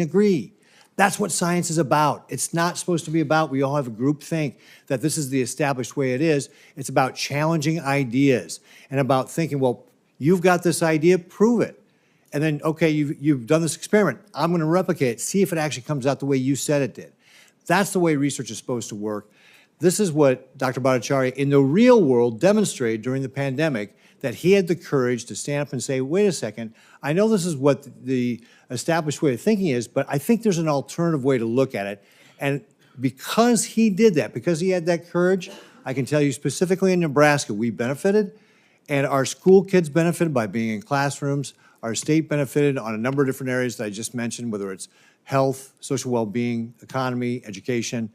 agree. That's what science is about. It's not supposed to be about, we all have a group think that this is the established way it is. It's about challenging ideas and about thinking, well, you've got this idea, prove it. And then, okay, you've done this experiment. I'm going to replicate it, see if it actually comes out the way you said it did. That's the way research is supposed to work. This is what Dr. Bhattacharya in the real world demonstrated during the pandemic, that he had the courage to stand up and say, wait a second, I know this is what the established way of thinking is, but I think there's an alternative way to look at it. And because he did that, because he had that courage, I can tell you specifically in Nebraska, we benefited, and our school kids benefited by being in classrooms. Our state benefited on a number of different areas that I just mentioned, whether it's health, social well-being, economy, education.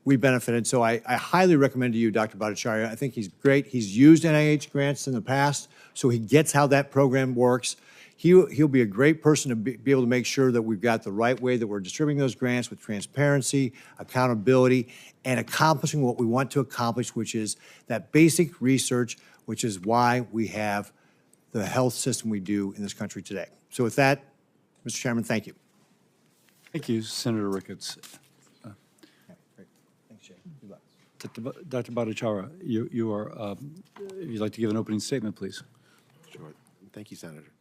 We benefited. So I highly recommend to you, Dr. Bhattacharya. I think he's great. He's used NIH grants in the past, so he gets how that program works. He'll be a great person to be able to make sure that we've got the right way that we're distributing those grants with transparency, accountability, and accomplishing what we want to accomplish, which is that basic research, which is why we have the health system we do in this country today. So with that, Mr. Chairman, thank you. Thank you, Senator Ricketts. Thanks, Jay. Dr. Bhattacharya, you are, if you'd like to give an opening statement, please. Sure. Thank you, Senator.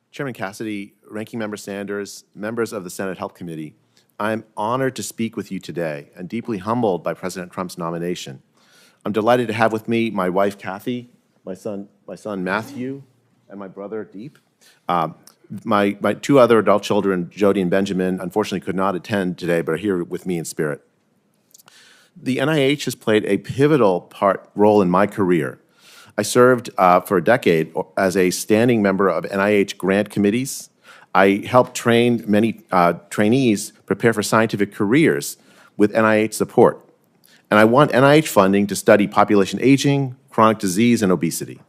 Chairman Cassidy, Ranking Member Sanders, members of the Senate Health Committee, I'm honored to speak with you today and deeply humbled by President Trump's nomination. I'm delighted to have with me my wife, Kathy, my son Matthew, and my brother, Deep. My two other adult children, Jody and Benjamin, unfortunately could not attend today, but are here with me in spirit. The NIH has played a pivotal role in my career. I served for a decade as a standing member of NIH grant committees. I helped train many trainees prepare for scientific careers with NIH support. And I want NIH funding to study population aging, chronic disease, and obesity.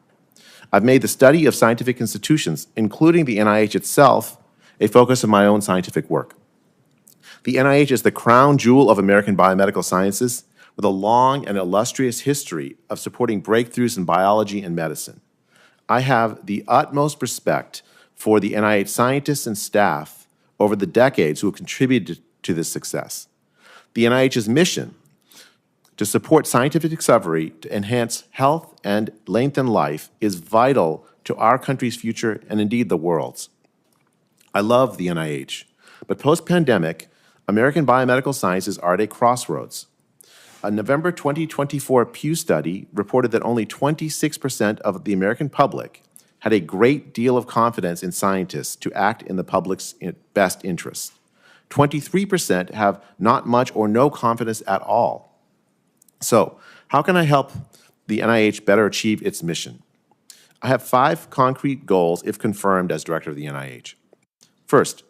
I've made the study of scientific institutions, including the NIH itself, a focus of my own scientific work. The NIH is the crown jewel of American biomedical sciences, with a long and illustrious history of supporting breakthroughs in biology and medicine. I have the utmost respect for the NIH scientists and staff over the decades who have contributed to this success. The NIH's mission to support scientific discovery to enhance health and lengthen life is vital to our country's future and indeed the world's. I love the NIH, but post-pandemic, American biomedical sciences are at a crossroads. A November 2024 Pew study reported that only 26% of the American public had a great deal of confidence in scientists to act in the public's best interest. 23% have not much or no confidence at all. So, how can I help the NIH better achieve its mission? I have 5 concrete goals if confirmed as director of the NIH. First,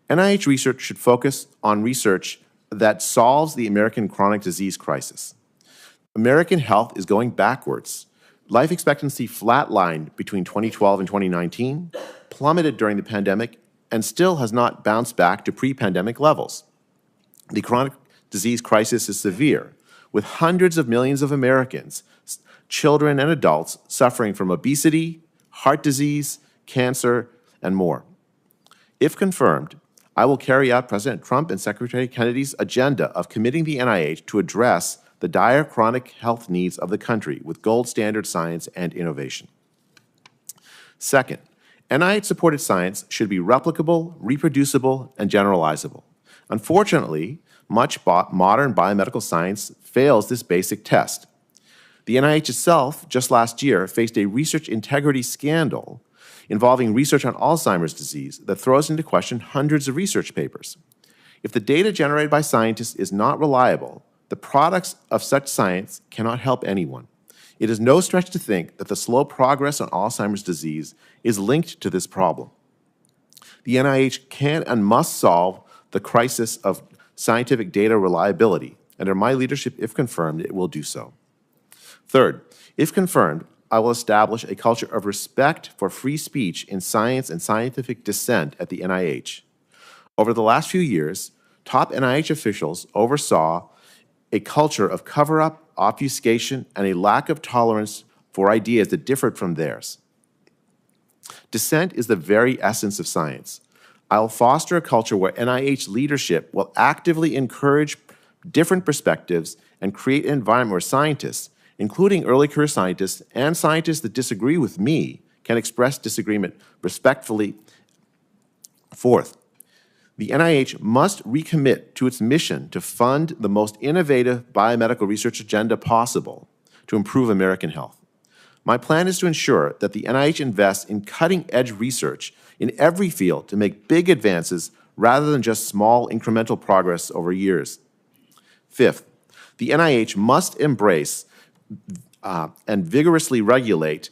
NIH research should focus on research that solves the American chronic disease crisis. American health is going backwards. Life expectancy flatlined between 2012 and 2019, plummeted during the pandemic, and still has not bounced back to pre-pandemic levels. The chronic disease crisis is severe, with hundreds of millions of Americans, children and adults, suffering from obesity, heart disease, cancer, and more. If confirmed, I will carry out President Trump and Secretary Kennedy's agenda of committing the NIH to address the dire chronic health needs of the country with gold standard science and innovation. Second, NIH-supported science should be replicable, reproducible, and generalizable. Unfortunately, much modern biomedical science fails this basic test. The NIH itself, just last year, faced a research integrity scandal involving research on Alzheimer's disease that throws into question hundreds of research papers. If the data generated by scientists is not reliable, the products of such science cannot help anyone. It is no stretch to think that the slow progress on Alzheimer's disease is linked to this problem. The NIH can and must solve the crisis of scientific data reliability. Under my leadership, if confirmed, it will do so. Third, if confirmed, I will establish a culture of respect for free speech in science and scientific dissent at the NIH. Over the last few years, top NIH officials oversaw a culture of cover-up, obfuscation, and a lack of tolerance for ideas that differed from theirs. Dissent is the very essence of science. I'll foster a culture where NIH leadership will actively encourage different perspectives and create an environment where scientists, including early career scientists and scientists that disagree with me, can express disagreement respectfully. Fourth, the NIH must recommit to its mission to fund the most innovative biomedical research agenda possible to improve American health. My plan is to ensure that the NIH invests in cutting-edge research in every field to make big advances rather than just small incremental progress over years. Fifth, the NIH must embrace and vigorously regulate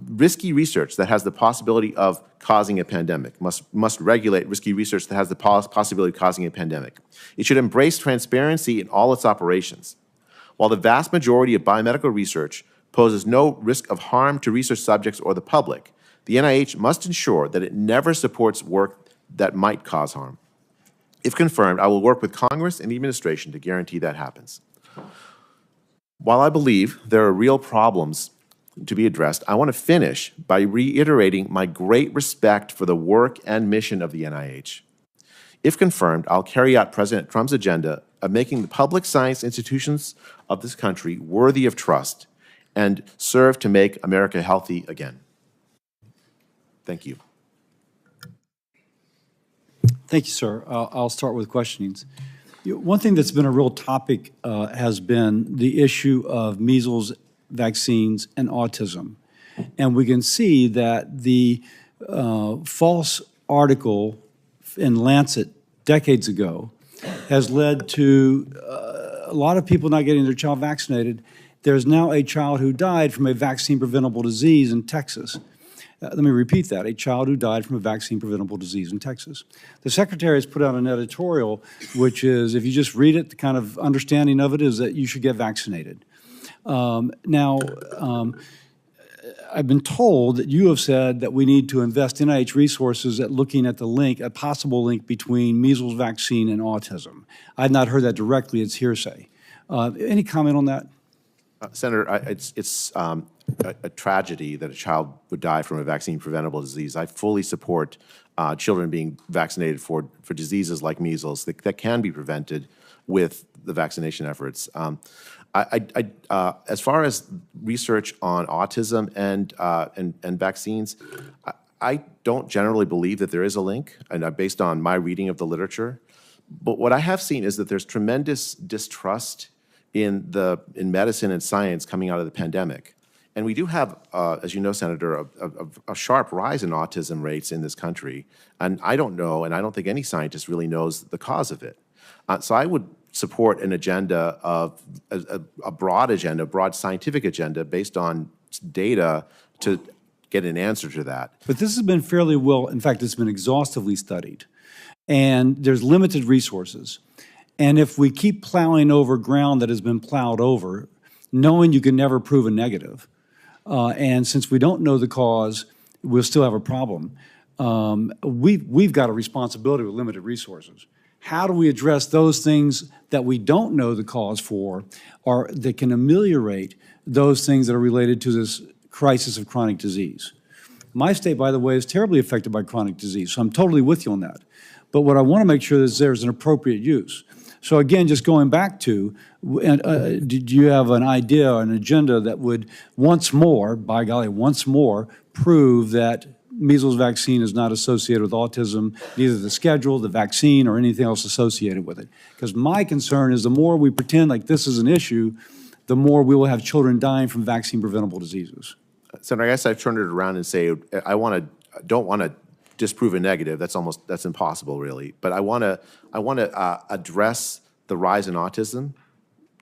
risky research that has the possibility of causing a pandemic, must regulate risky research that has the possibility of causing a pandemic. It should embrace transparency in all its operations. While the vast majority of biomedical research poses no risk of harm to research subjects or the public, the NIH must ensure that it never supports work that might cause harm. If confirmed, I will work with Congress and the administration to guarantee that happens. While I believe there are real problems to be addressed, I want to finish by reiterating my great respect for the work and mission of the NIH. If confirmed, I'll carry out President Trump's agenda of making the public science institutions of this country worthy of trust and serve to make America healthy again. Thank you. Thank you, sir. I'll start with questionings. One thing that's been a real topic has been the issue of measles vaccines and autism. And we can see that the false article in Lancet decades ago has led to a lot of people not getting their child vaccinated. There's now a child who died from a vaccine-preventable disease in Texas. Let me repeat that, a child who died from a vaccine-preventable disease in Texas. The Secretary has put out an editorial, which is, if you just read it, the kind of understanding of it is that you should get vaccinated. I've been told that you have said that we need to invest NIH resources at looking at the link, a possible link between measles vaccine and autism. I've not heard that directly, it's hearsay. Any comment on that? Senator, it's a tragedy that a child would die from a vaccine-preventable disease. I fully support children being vaccinated for diseases like measles that can be prevented with the vaccination efforts. As far as research on autism and vaccines, I don't generally believe that there is a link, and based on my reading of the literature. But what I have seen is that there's tremendous distrust in medicine and science coming out of the pandemic. And we do have, as you know, Senator, a sharp rise in autism rates in this country. And I don't know, and I don't think any scientist really knows the cause of it. So I would support an agenda of a broad agenda, broad scientific agenda based on data to get an answer to that. But this has been fairly well, in fact, it's been exhaustively studied. And there's limited resources. And if we keep plowing over ground that has been plowed over, knowing you can never prove a negative, and since we don't know the cause, we'll still have a problem. We've got a responsibility with limited resources. How do we address those things that we don't know the cause for, or that can ameliorate those things that are related to this crisis of chronic disease? My state, by the way, is terribly affected by chronic disease, so I'm totally with you on that. But what I want to make sure is there's an appropriate use. So again, just going back to, do you have an idea or an agenda that would once more, by golly, once more, prove that measles vaccine is not associated with autism, neither the schedule, the vaccine, or anything else associated with it? Because my concern is the more we pretend like this is an issue, the more we will have children dying from vaccine-preventable diseases. Senator, I guess I've turned it around and say don't want to disprove a negative. That's impossible, really. But I want to address the rise in autism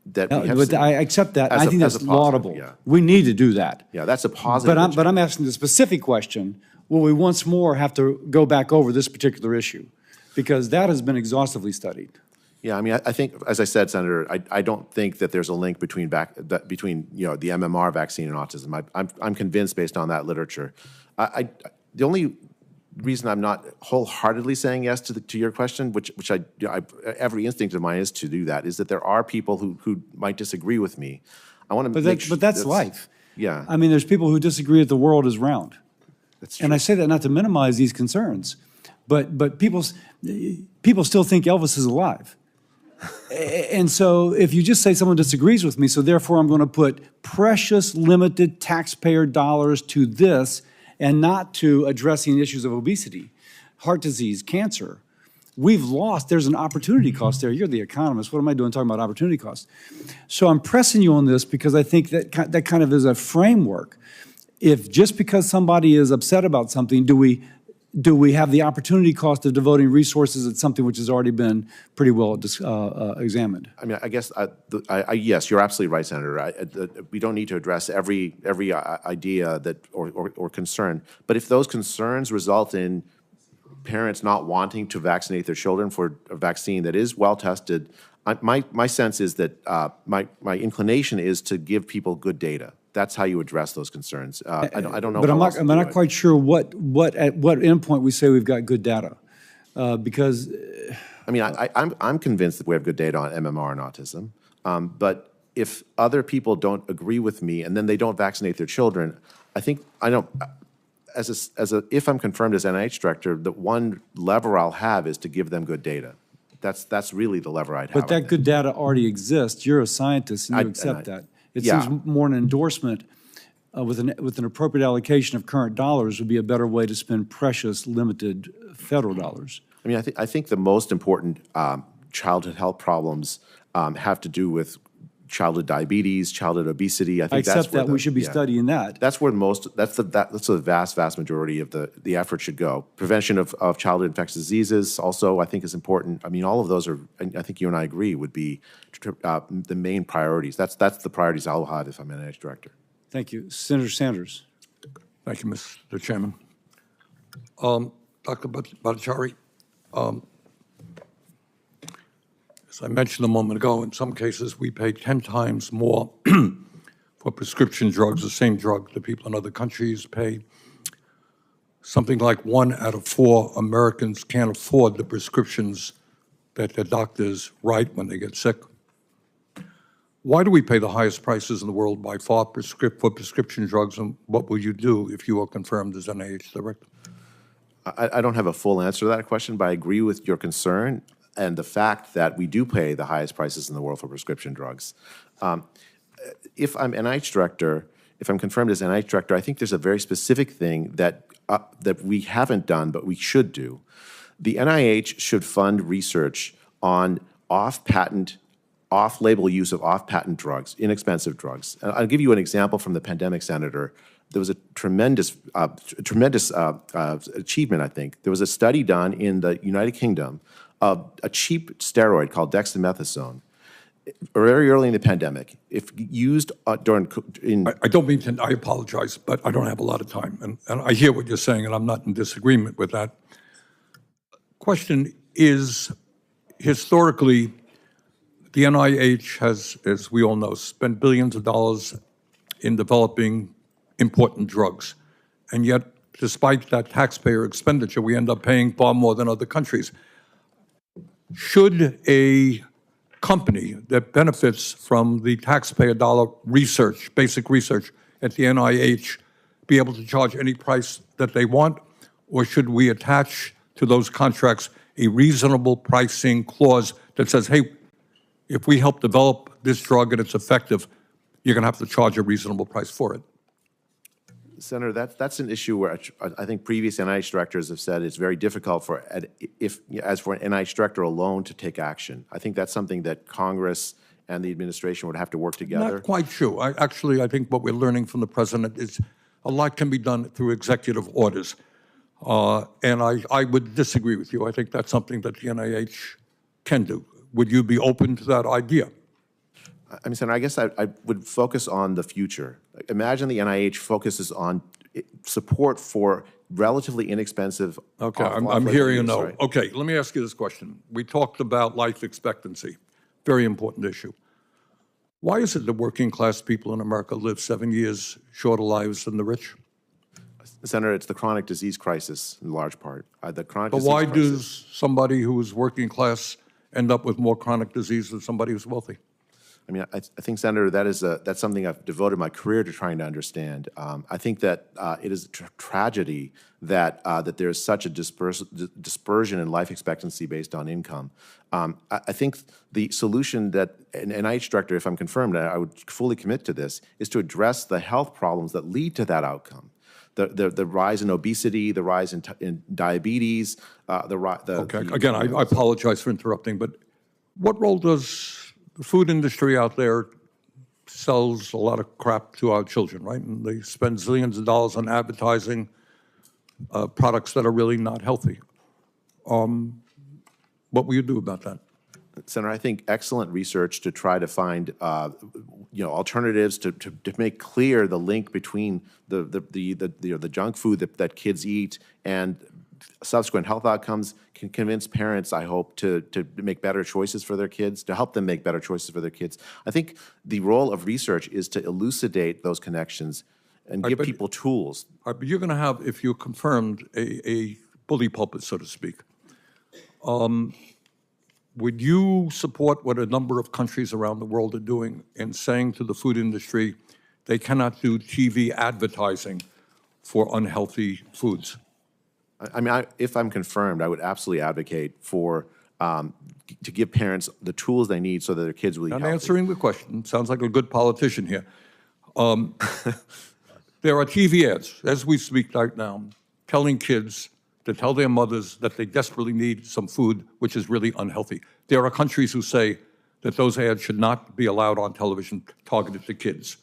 that we have seen. I accept that. I think that's laudable. Yeah. We need to do that. Yeah, that's a positive. But I'm asking the specific question: will we once more have to go back over this particular issue, because that has been exhaustively studied? Yeah, I mean, I think, as I said, Senator, I don't think that there's a link between the MMR vaccine and autism. I'm convinced based on that literature. The only reason I'm not wholeheartedly saying yes to your question, which every instinct of mine is to do that, is that there are people who might disagree with me. I want to make sure. But that's life. Yeah. I mean, there's people who disagree that the world is round. That's true. And I say that not to minimize these concerns, But people still think Elvis is alive. And so if you just say someone disagrees with me, so therefore I'm going to put precious limited taxpayer dollars to this and not to addressing issues of obesity, heart disease, cancer, we've lost, there's an opportunity cost there. You're the economist. What am I doing talking about opportunity cost? So I'm pressing you on this because I think that kind of is a framework. If just because somebody is upset about something, do we have the opportunity cost of devoting resources at something which has already been pretty well examined? I mean, I guess, yes, you're absolutely right, Senator. We don't need to address every idea that or concern. But if those concerns result in parents not wanting to vaccinate their children for a vaccine that is well tested, my sense is that my inclination is to give people good data. That's how you address those concerns. I don't know. But I'm not quite sure at what endpoint we say we've got good data, because I mean, I'm convinced that we have good data on MMR and autism. But if other people don't agree with me and then they don't vaccinate their children, if I'm confirmed as NIH director, the one lever I'll have is to give them good data. That's really the lever I'd have. But that good data already exists. You're a scientist and you accept that. It seems more an endorsement with an appropriate allocation of current dollars would be a better way to spend precious, limited federal dollars. I mean, I think the most important childhood health problems have to do with childhood diabetes, childhood obesity. I think accept that we should be studying that. That's where that's the vast majority of the effort should go. Prevention of childhood infectious diseases also, I think, is important. I mean, all of those are, I think you and I agree, would be the main priorities. That's the priorities I'll have if I'm NIH director. Thank you. Senator Sanders. Thank you, Mr. Chairman. Dr. Bhattacharya, as I mentioned a moment ago, in some cases we pay 10 times more for prescription drugs, the same drug that people in other countries pay. Something like 1 out of 4 Americans can't afford the prescriptions that their doctors write when they get sick. Why do we pay the highest prices in the world by far for prescription drugs, and what will you do if you are confirmed as NIH director? I don't have a full answer to that question, but I agree with your concern and the fact that we do pay the highest prices in the world for prescription drugs. If I'm NIH director, if I'm confirmed as NIH director, I think there's a very specific thing that we haven't done, but we should do. The NIH should fund research on off-patent, off-label use of off-patent drugs, inexpensive drugs. I'll give you an example from the pandemic, Senator. There was a tremendous achievement, I think. There was a study done in the United Kingdom of a cheap steroid called dexamethasone, very early in the pandemic. If used I don't mean to, I apologize, but I don't have a lot of time. And I hear what you're saying, and I'm not in disagreement with that. Question is, historically, the NIH has, as we all know, spent billions of dollars in developing important drugs. And yet, despite that taxpayer expenditure, we end up paying far more than other countries. Should a company that benefits from the taxpayer dollar research, basic research at the NIH, be able to charge any price that they want? Or should we attach to those contracts a reasonable pricing clause that says, hey, if we help develop this drug and it's effective, you're going to have to charge a reasonable price for it? Senator, that's an issue where I think previous NIH directors have said it's very difficult for an NIH director alone to take action. I think that's something that Congress and the administration would have to work together. Not quite true. I think what we're learning from the president is a lot can be done through executive orders. And I would disagree with you. I think that's something that the NIH can do. Would you be open to that idea? I mean, Senator, I guess I would focus on the future. Imagine the NIH focuses on support for relatively inexpensive. Okay, I'm hearing a no. Right? Okay, let me ask you this question. We talked about life expectancy, very important issue. Why is it that working class people in America live 7 years shorter lives than the rich? Senator, it's the chronic disease crisis in large part. But why does somebody who is working class end up with more chronic disease than somebody who's wealthy? I mean, I think, Senator, that's something I've devoted my career to trying to understand. I think that it is a tragedy that there's such a dispersion in life expectancy based on income. I think the solution that an NIH director, if I'm confirmed, I would fully commit to this, is to address the health problems that lead to that outcome. The rise in obesity, the rise in diabetes, Again, I apologize for interrupting, but what role does the food industry out there sells a lot of crap to our children, right? And they spend zillions of dollars on advertising products that are really not healthy. What will you do about that? Senator, I think excellent research to try to find alternatives to make clear the link between the junk food that kids eat and subsequent health outcomes can convince parents, I hope, to make better choices for their kids, to help them make better choices for their kids. I think the role of research is to elucidate those connections and give people tools. But you're going to have, if you're confirmed, a bully pulpit, so to speak. Would you support what a number of countries around the world are doing in saying to the food industry they cannot do TV advertising for unhealthy foods? I mean, if I'm confirmed, I would absolutely advocate for to give parents the tools they need so that their kids will eat I'm healthy. answering the question. Sounds like a good politician here. There are TV ads, as we speak right now, telling kids to tell their mothers that they desperately need some food which is really unhealthy. There are countries who say that those ads should not be allowed on television targeted to kids.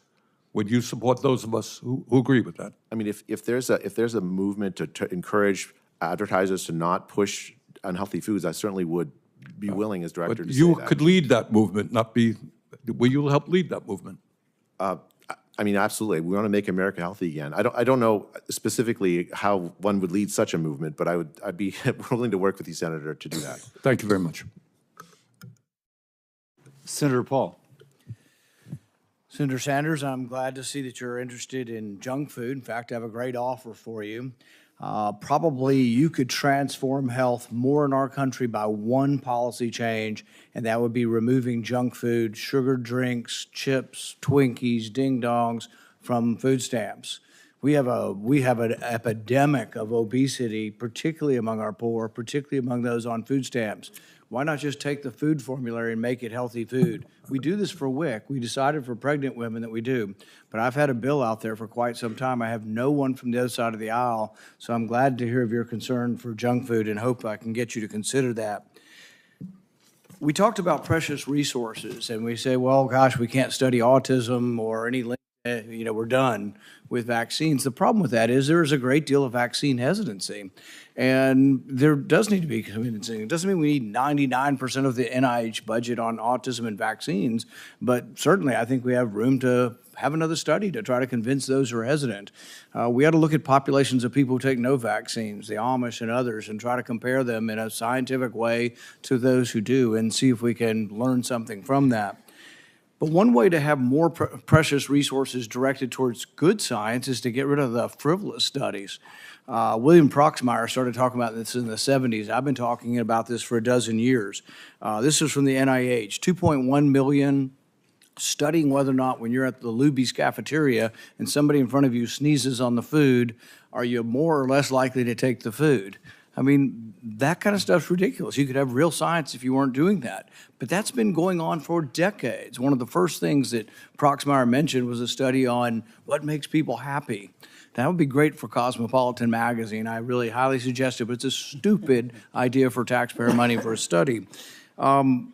Would you support those of us who agree with that? I mean, if there's a movement to encourage advertisers to not push unhealthy foods, I certainly would be willing as director to say You that. could lead that movement, not be, will you help lead that movement? I mean, absolutely. We want to make America healthy again. I don't know specifically how one would lead such a movement, but I'd be willing to work with you, Senator, to do that. Thank you very much. Senator Paul. Senator Sanders, I'm glad to see that you're interested in junk food. In fact, I have a great offer for you. Probably you could transform health more in our country by one policy change, and that would be removing junk food, sugared drinks, chips, Twinkies, ding-dongs from food stamps. We have an epidemic of obesity, particularly among our poor, particularly among those on food stamps. Why not just take the food formulary and make it healthy food? We do this for WIC. We decided for pregnant women that we do. But I've had a bill out there for quite some time. I have no one from the other side of the aisle, so I'm glad to hear of your concern for junk food and hope I can get you to consider that. We talked about precious resources, and we say, well, gosh, we can't study autism or any we're done with vaccines. The problem with that is there is a great deal of vaccine hesitancy, and there does need to be convincing. It doesn't mean we need 99% of the NIH budget on autism and vaccines, but certainly I think we have room to have another study to try to convince those who are hesitant. We ought to look at populations of people who take no vaccines, the Amish and others, and try to compare them in a scientific way to those who do and see if we can learn something from that. But one way to have more precious resources directed towards good science is to get rid of the frivolous studies. William Proxmire started talking about this in the 70s. I've been talking about this for a dozen years. This is from the NIH, 2.1 million studying whether or not when you're at the Luby's cafeteria and somebody in front of you sneezes on the food, are you more or less likely to take the food? I mean, that kind of stuff's ridiculous. You could have real science if you weren't doing that. But that's been going on for decades. One of the first things that Proxmire mentioned was a study on what makes people happy. That would be great for Cosmopolitan magazine. I really highly suggest it, but it's a stupid idea for taxpayer money for a study. But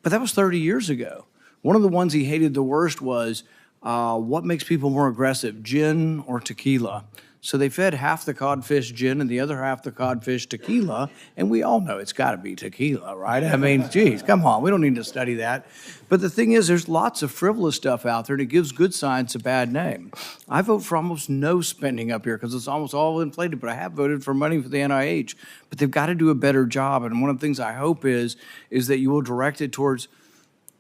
that was 30 years ago. One of the ones he hated the worst was what makes people more aggressive, gin or tequila? So they fed half the codfish gin and the other half the codfish tequila, and we all know it's got to be tequila, right? I mean, geez, come on, we don't need to study that. But the thing is, there's lots of frivolous stuff out there, and it gives good science a bad name. I vote for almost no spending up here because it's almost all inflated, but I have voted for money for the NIH. But they've got to do a better job, and one of the things I hope is that you will direct it towards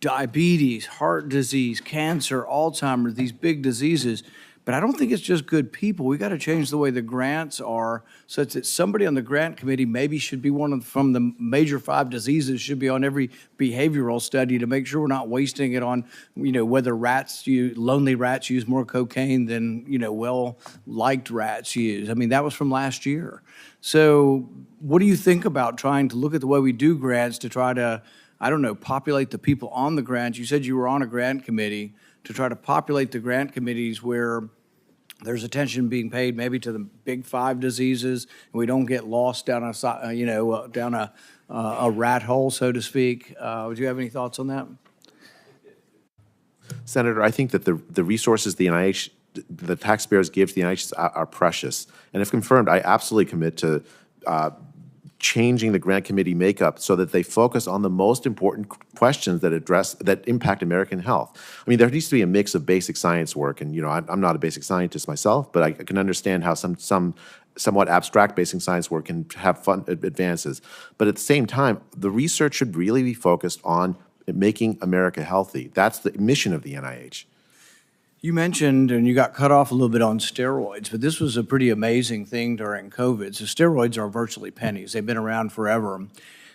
diabetes, heart disease, cancer, Alzheimer's, these big diseases. But I don't think it's just good people. We got to change the way the grants are such that somebody on the grant committee maybe should be from the major 5 diseases, should be on every behavioral study to make sure we're not wasting it on, whether lonely rats use more cocaine than, well-liked rats use. I mean, that was from last year. So what do you think about trying to look at the way we do grants to try to, I don't know, populate the people on the grants? You said you were on a grant committee to try to populate the grant committees where there's attention being paid maybe to the big 5 diseases, and we don't get lost down a rat hole, so to speak. Do you have any thoughts on that? Senator, I think that the resources the NIH, the taxpayers give to the NIH are precious. And if confirmed, I absolutely commit to changing the grant committee makeup so that they focus on the most important questions that impact American health. I mean, there needs to be a mix of basic science work, and I'm not a basic scientist myself, but I can understand how some somewhat abstract basic science work can have fun advances. But at the same time, the research should really be focused on making America healthy. That's the mission of the NIH. You mentioned, and you got cut off a little bit on steroids, but this was a pretty amazing thing during COVID. So steroids are virtually pennies. They've been around forever.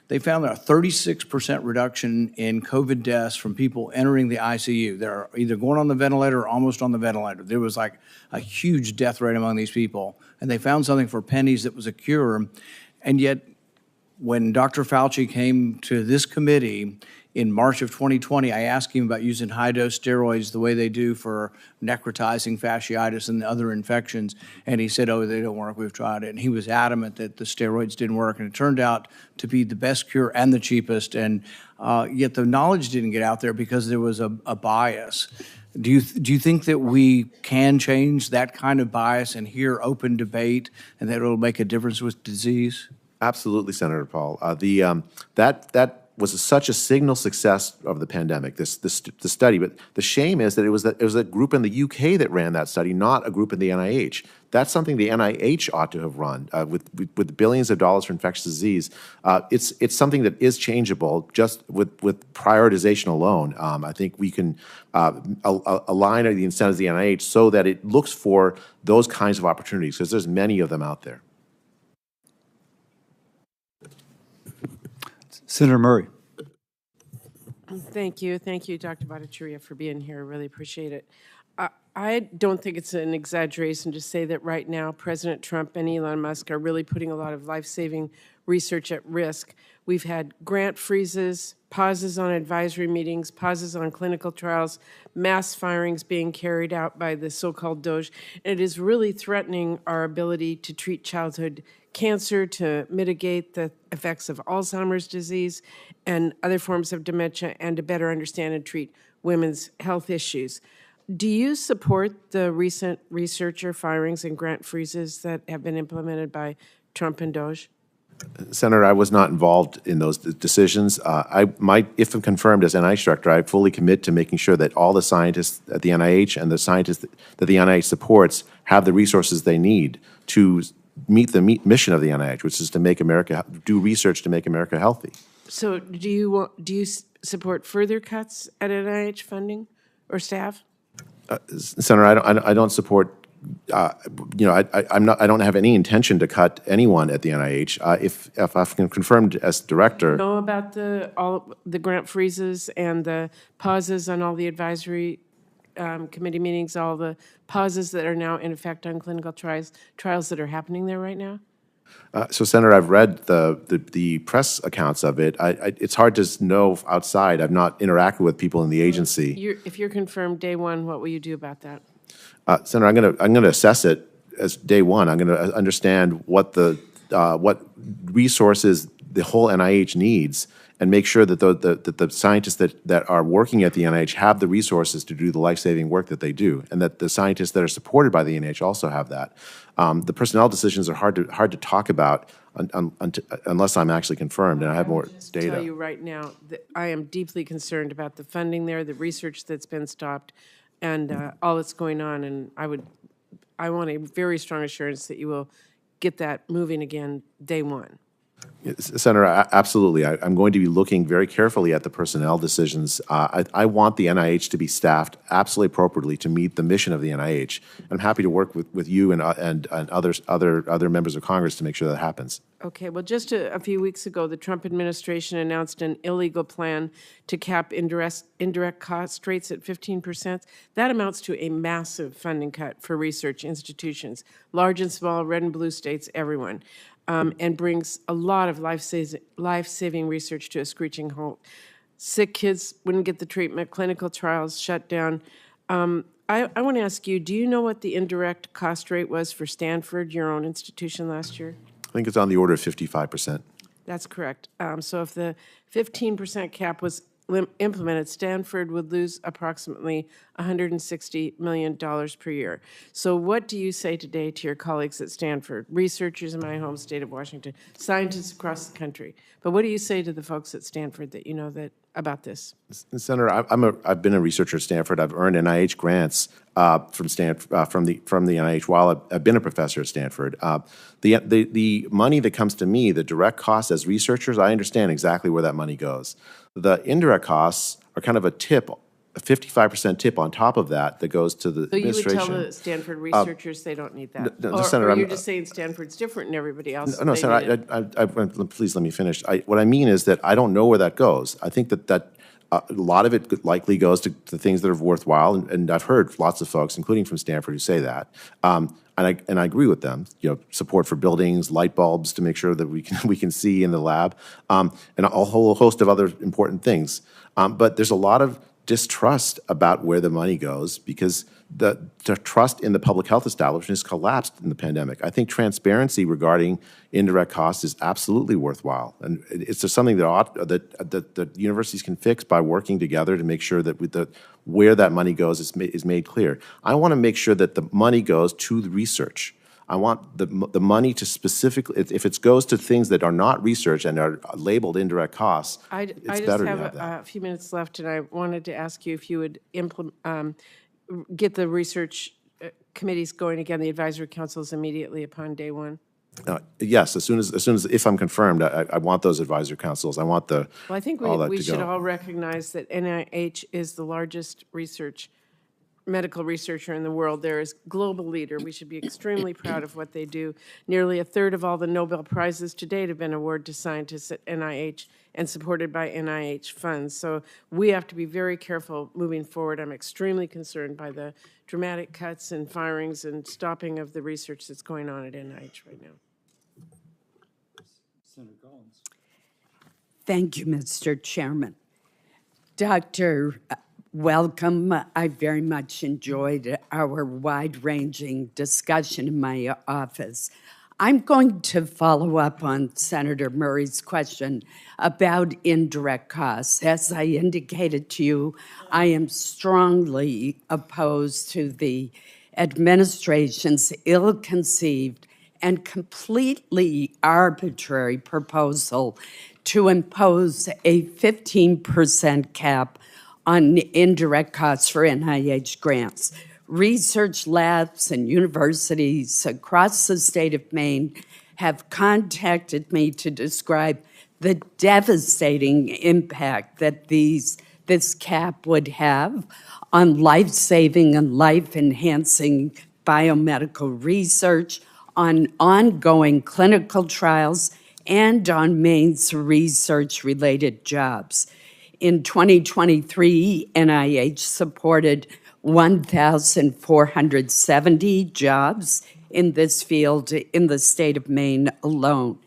They found a 36% reduction in COVID deaths from people entering the ICU. They're either going on the ventilator or almost on the ventilator. There was like a huge death rate among these people. And they found something for pennies that was a cure. And yet, when Dr. Fauci came to this committee in March of 2020, I asked him about using high-dose steroids the way they do for necrotizing fasciitis and other infections, and he said, oh, they don't work, we've tried it. And he was adamant that the steroids didn't work, and it turned out to be the best cure and the cheapest, and yet the knowledge didn't get out there because there was a bias. Do you think that we can change that kind of bias and hear open debate, and that it'll make a difference with disease? Absolutely, Senator Paul. That was such a signal success of the pandemic, the study. But the shame is that it was a group in the UK that ran that study, not a group in the NIH. That's something the NIH ought to have run with billions of dollars for infectious disease. It's something that is changeable just with prioritization alone. I think we can align the incentives of the NIH so that it looks for those kinds of opportunities, because there's many of them out there. Senator Murray. Thank you, Dr. Bhattacharya, for being here. I really appreciate it. I don't think it's an exaggeration to say that right now President Trump and Elon Musk are really putting a lot of life-saving research at risk. We've had grant freezes, pauses on advisory meetings, pauses on clinical trials, mass firings being carried out by the so-called DOGE, and it is really threatening our ability to treat childhood cancer, to mitigate the effects of Alzheimer's disease and other forms of dementia, and to better understand and treat women's health issues. Do you support the recent researcher firings and grant freezes that have been implemented by Trump and DOGE? Senator, I was not involved in those decisions. If I'm confirmed as NIH director, I fully commit to making sure that all the scientists at the NIH and the scientists that the NIH supports have the resources they need to meet the mission of the NIH, which is to do research to make America healthy. So do you support further cuts at NIH funding or staff? Senator, I don't support. I don't have any intention to cut anyone at the NIH. If I'm confirmed as director, Know about all the grant freezes and the pauses on all the advisory committee meetings, all the pauses that are now in effect on clinical trials that are happening there right now? So, Senator, I've read the press accounts of it. It's hard to know outside. I've not interacted with people in the agency. If you're confirmed day one, what will you do about that? Senator, I'm going to assess it as day one. I'm going to understand what resources the whole NIH needs, and make sure that the scientists that are working at the NIH have the resources to do the life-saving work that they do, and that the scientists that are supported by the NIH also have that. The personnel decisions are hard to talk about unless I'm actually confirmed and I have more data. I'll tell you right now that I am deeply concerned about the funding there, the research that's been stopped, and all that's going on. And I want a very strong assurance that you will get that moving again day one. Senator, absolutely. I'm going to be looking very carefully at the personnel decisions. I want the NIH to be staffed absolutely appropriately to meet the mission of the NIH. I'm happy to work with you and other members of Congress to make sure that happens. Okay, well, just a few weeks ago, the Trump administration announced an illegal plan to cap indirect cost rates at 15%. That amounts to a massive funding cut for research institutions, large and small, red and blue states, everyone, and brings a lot of life-saving research to a screeching halt. Sick kids wouldn't get the treatment, clinical trials shut down. I want to ask you, do you know what the indirect cost rate was for Stanford, your own institution, last year? I think it's on the order of 55%. That's correct. So if the 15% cap was implemented, Stanford would lose approximately $160 million per year. So what do you say today to your colleagues at Stanford, researchers in my home state of Washington, scientists across the country? But what do you say to the folks at Stanford that you know about this? Senator, I've been a researcher at Stanford. I've earned NIH grants from the NIH while I've been a professor at Stanford. The money that comes to me, the direct costs as researchers, I understand exactly where that money goes. The indirect costs are kind of a tip, a 55% tip on top of that goes to the administration. So you would tell the Stanford researchors they don't need that? No, Senator, or you're just saying Stanford's different and everybody else? No, Senator, please let me finish. What I mean is that I don't know where that goes. I think that a lot of it likely goes to things that are worthwhile, and I've heard lots of folks, including from Stanford, who say that. And I agree with them. Support for buildings, light bulbs to make sure that we can see in the lab, and a whole host of other important things. But there's a lot of distrust about where the money goes because the trust in the public health establishment has collapsed in the pandemic. I think transparency regarding indirect costs is absolutely worthwhile, and it's just something that universities can fix by working together to make sure that where that money goes is made clear. I want to make sure that the money goes to the research. I want the money to specifically, if it goes to things that are not research and are labeled indirect costs, I it's just better to have have that. a few minutes left, and I wanted to ask you if you would get the research committees going again, the advisory councils immediately upon day one. Yes, as soon as if I'm confirmed, I want those advisory councils. I want Well, I think all that we to should go. all recognize that NIH is the largest medical researcher in the world. They're a global leader. We should be extremely proud of what they do. Nearly a third of all the Nobel Prizes to date have been awarded to scientists at NIH and supported by NIH funds. So we have to be very careful moving forward. I'm extremely concerned by the dramatic cuts and firings and stopping of the research that's going on at NIH right now. Senator Collins. Thank you, Mr. Chairman. Dr. Welcome. I very much enjoyed our wide-ranging discussion in my office. I'm going to follow up on Senator Murray's question about indirect costs. As I indicated to you, I am strongly opposed to the administration's ill-conceived and completely arbitrary proposal to impose a 15% cap on indirect costs for NIH grants. Research labs and universities across the state of Maine have contacted me to describe the devastating impact that this cap would have on life-saving and life-enhancing biomedical research, on ongoing clinical trials, and on Maine's research-related jobs. In 2023, NIH supported 1,470 jobs in this field in the state of Maine alone.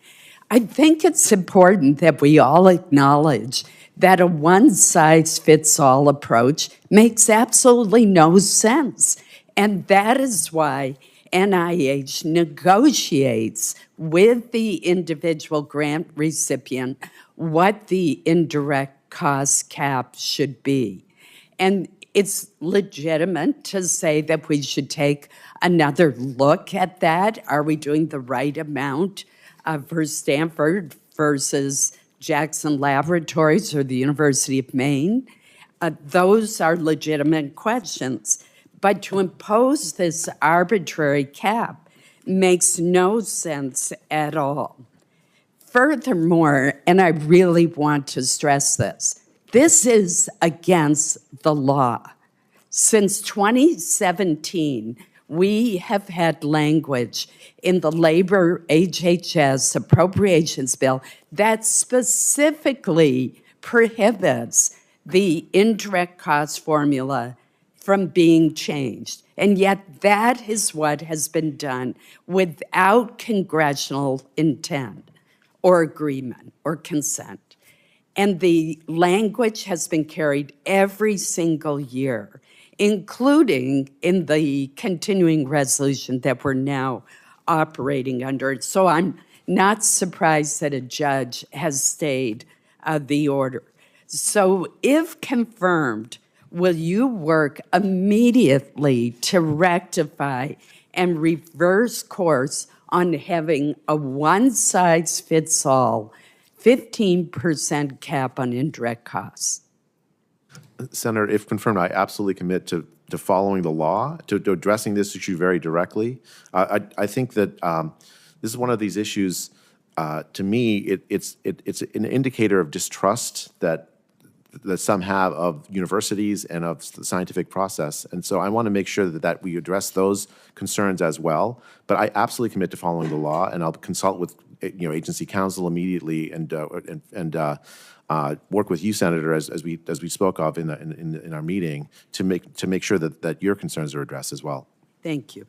I think it's important that we all acknowledge that a one-size-fits-all approach makes absolutely no sense. And that is why NIH negotiates with the individual grant recipient what the indirect cost cap should be. And it's legitimate to say that we should take another look at that. Are we doing the right amount for Stanford versus Jackson Laboratories or the University of Maine? Those are legitimate questions. But to impose this arbitrary cap makes no sense at all. Furthermore, and I really want to stress this is against the law. Since 2017, we have had language in the labor HHS appropriations bill that specifically prohibits the indirect cost formula from being changed. And yet that is what has been done without congressional intent or agreement or consent. And the language has been carried every single year, including in the continuing resolution that we're now operating under. So I'm not surprised that a judge has stayed the order. So if confirmed, will you work immediately to rectify and reverse course on having a one-size-fits-all 15% cap on indirect costs? Senator, if confirmed, I absolutely commit to following the law, to addressing this issue very directly. I think that this is one of these issues, to me, it's an indicator of distrust that some have of universities and of the scientific process. And so I want to make sure that we address those concerns as well. But I absolutely commit to following the law, and I'll consult with agency counsel immediately and work with you, Senator, as we spoke of in our meeting, to make sure that your concerns are addressed as well. Thank you.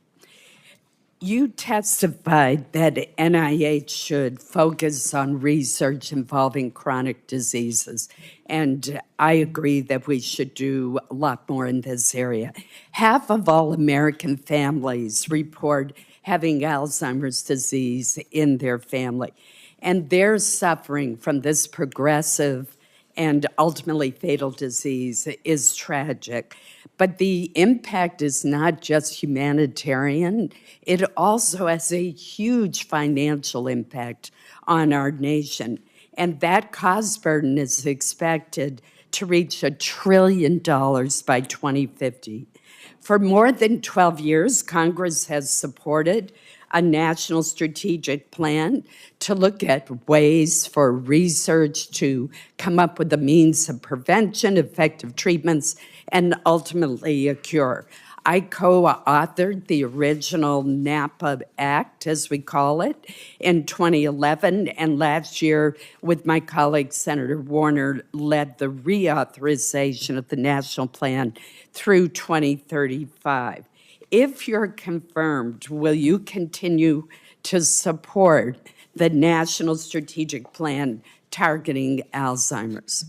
You testified that NIH should focus on research involving chronic diseases, and I agree that we should do a lot more in this area. Half of all American families report having Alzheimer's disease in their family, and their suffering from this progressive and ultimately fatal disease is tragic. But the impact is not just humanitarian, it also has a huge financial impact on our nation. And that cost burden is expected to reach $1 trillion by 2050. For more than 12 years, Congress has supported a national strategic plan to look at ways for research to come up with the means of prevention, effective treatments, and ultimately a cure. I co-authored the original NAPA Act, as we call it, in 2011, and last year, with my colleague Senator Warner, led the reauthorization of the national plan through 2035. If you're confirmed, will you continue to support the National Strategic Plan targeting Alzheimer's?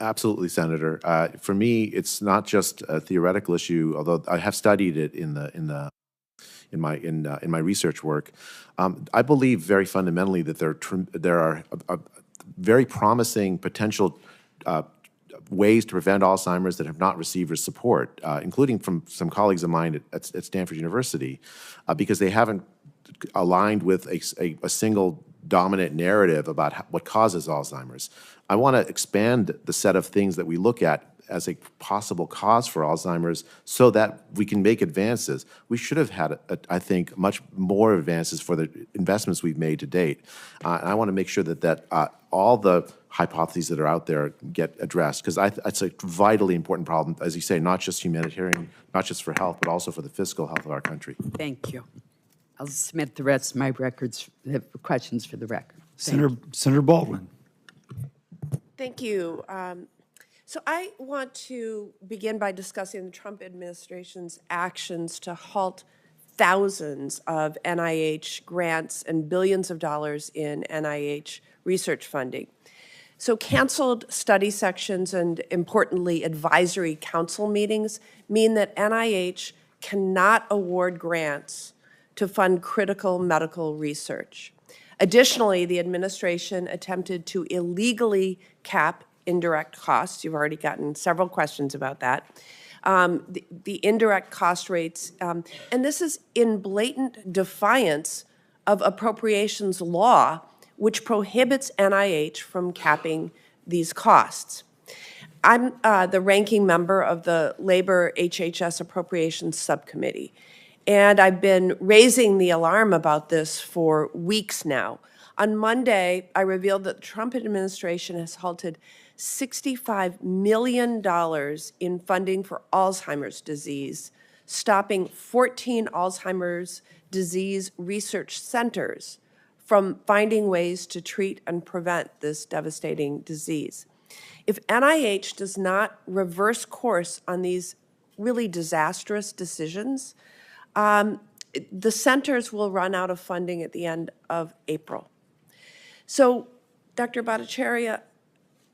Absolutely, Senator. For me, it's not just a theoretical issue, although I have studied it in my research work. I believe very fundamentally that there are very promising potential ways to prevent Alzheimer's that have not received support, including from some colleagues of mine at Stanford University, because they haven't aligned with a single dominant narrative about what causes Alzheimer's. I want to expand the set of things that we look at as a possible cause for Alzheimer's so that we can make advances. We should have had, I think, much more advances for the investments we've made to date. And I want to make sure that all the hypotheses that are out there get addressed, because it's a vitally important problem, as you say, not just humanitarian, not just for health, but also for the fiscal health of our country. Thank you. I'll submit the rest of my questions for the record. Senator Baldwin. Thank you. So I want to begin by discussing the Trump administration's actions to halt thousands of NIH grants and billions of dollars in NIH research funding. So canceled study sections and, importantly, advisory council meetings mean that NIH cannot award grants to fund critical medical research. Additionally, the administration attempted to illegally cap indirect costs. You've already gotten several questions about that. The indirect cost rates, and this is in blatant defiance of appropriations law, which prohibits NIH from capping these costs. I'm the ranking member of the Labor HHS Appropriations Subcommittee, and I've been raising the alarm about this for weeks now. On Monday, I revealed that the Trump administration has halted $65 million in funding for Alzheimer's disease, stopping 14 Alzheimer's disease research centers from finding ways to treat and prevent this devastating disease. If NIH does not reverse course on these really disastrous decisions, the centers will run out of funding at the end of April. So, Dr. Bhattacharya,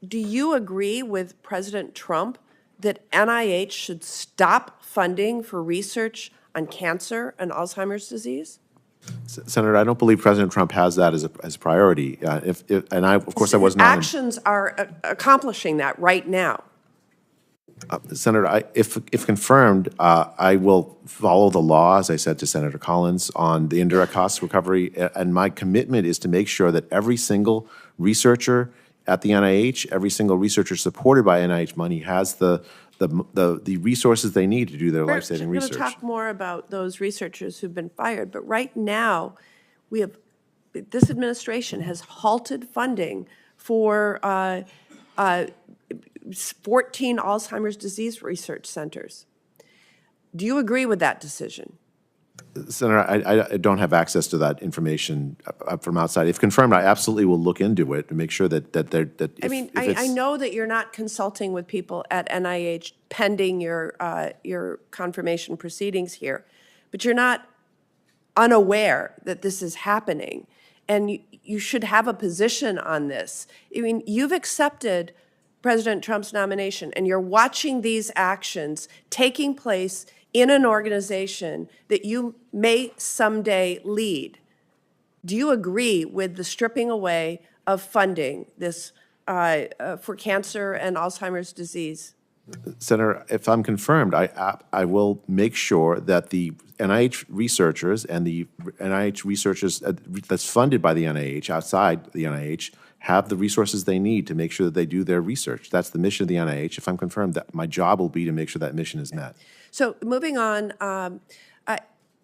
do you agree with President Trump that NIH should stop funding for research on cancer and Alzheimer's disease? Senator, I don't believe President Trump has that as a priority. Of course, I was not. Actions are accomplishing that right now. Senator, if confirmed, I will follow the law, as I said to Senator Collins, on the indirect cost recovery, and my commitment is to make sure that every single researcher at the NIH, every single researcher supported by NIH money has the resources they need to do their life-saving research. We're going to talk more about those researchers who've been fired, but right now, this administration has halted funding for 14 Alzheimer's disease research centers. Do you agree with that decision? Senator, I don't have access to that information from outside. If confirmed, I absolutely will look into it to make sure I know that you're not consulting with people at NIH pending your confirmation proceedings here, but you're not unaware that this is happening, and you should have a position on this. I mean, you've accepted President Trump's nomination, and you're watching these actions taking place in an organization that you may someday lead. Do you agree with the stripping away of funding this for cancer and Alzheimer's disease? Senator, if I'm confirmed, I will make sure that the NIH researchers and the NIH researchers that's funded by the NIH, outside the NIH, have the resources they need to make sure that they do their research. That's the mission of the NIH. If I'm confirmed, that my job will be to make sure that mission is met. So moving on,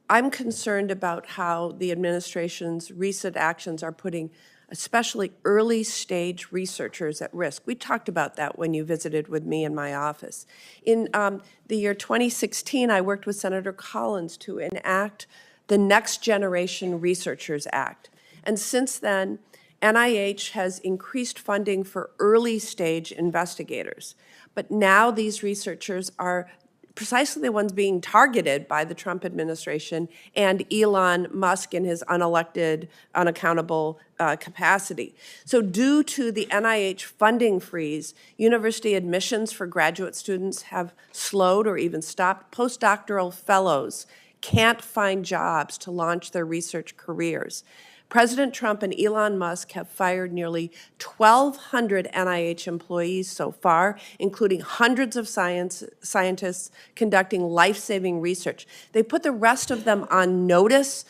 I'm concerned about how the administration's recent actions are putting especially early stage researchers at risk. We talked about that when you visited with me in my office. In the year 2016, I worked with Senator Collins to enact the Next Generation Researchers Act. And since then, NIH has increased funding for early stage investigators. But now these researchers are precisely the ones being targeted by the Trump administration and Elon Musk in his unelected, unaccountable capacity. So due to the NIH funding freeze, university admissions for graduate students have slowed or even stopped. Postdoctoral fellows can't find jobs to launch their research careers. President Trump and Elon Musk have fired nearly 1,200 NIH employees so far, including hundreds of scientists conducting life-saving research. They put the rest of them on notice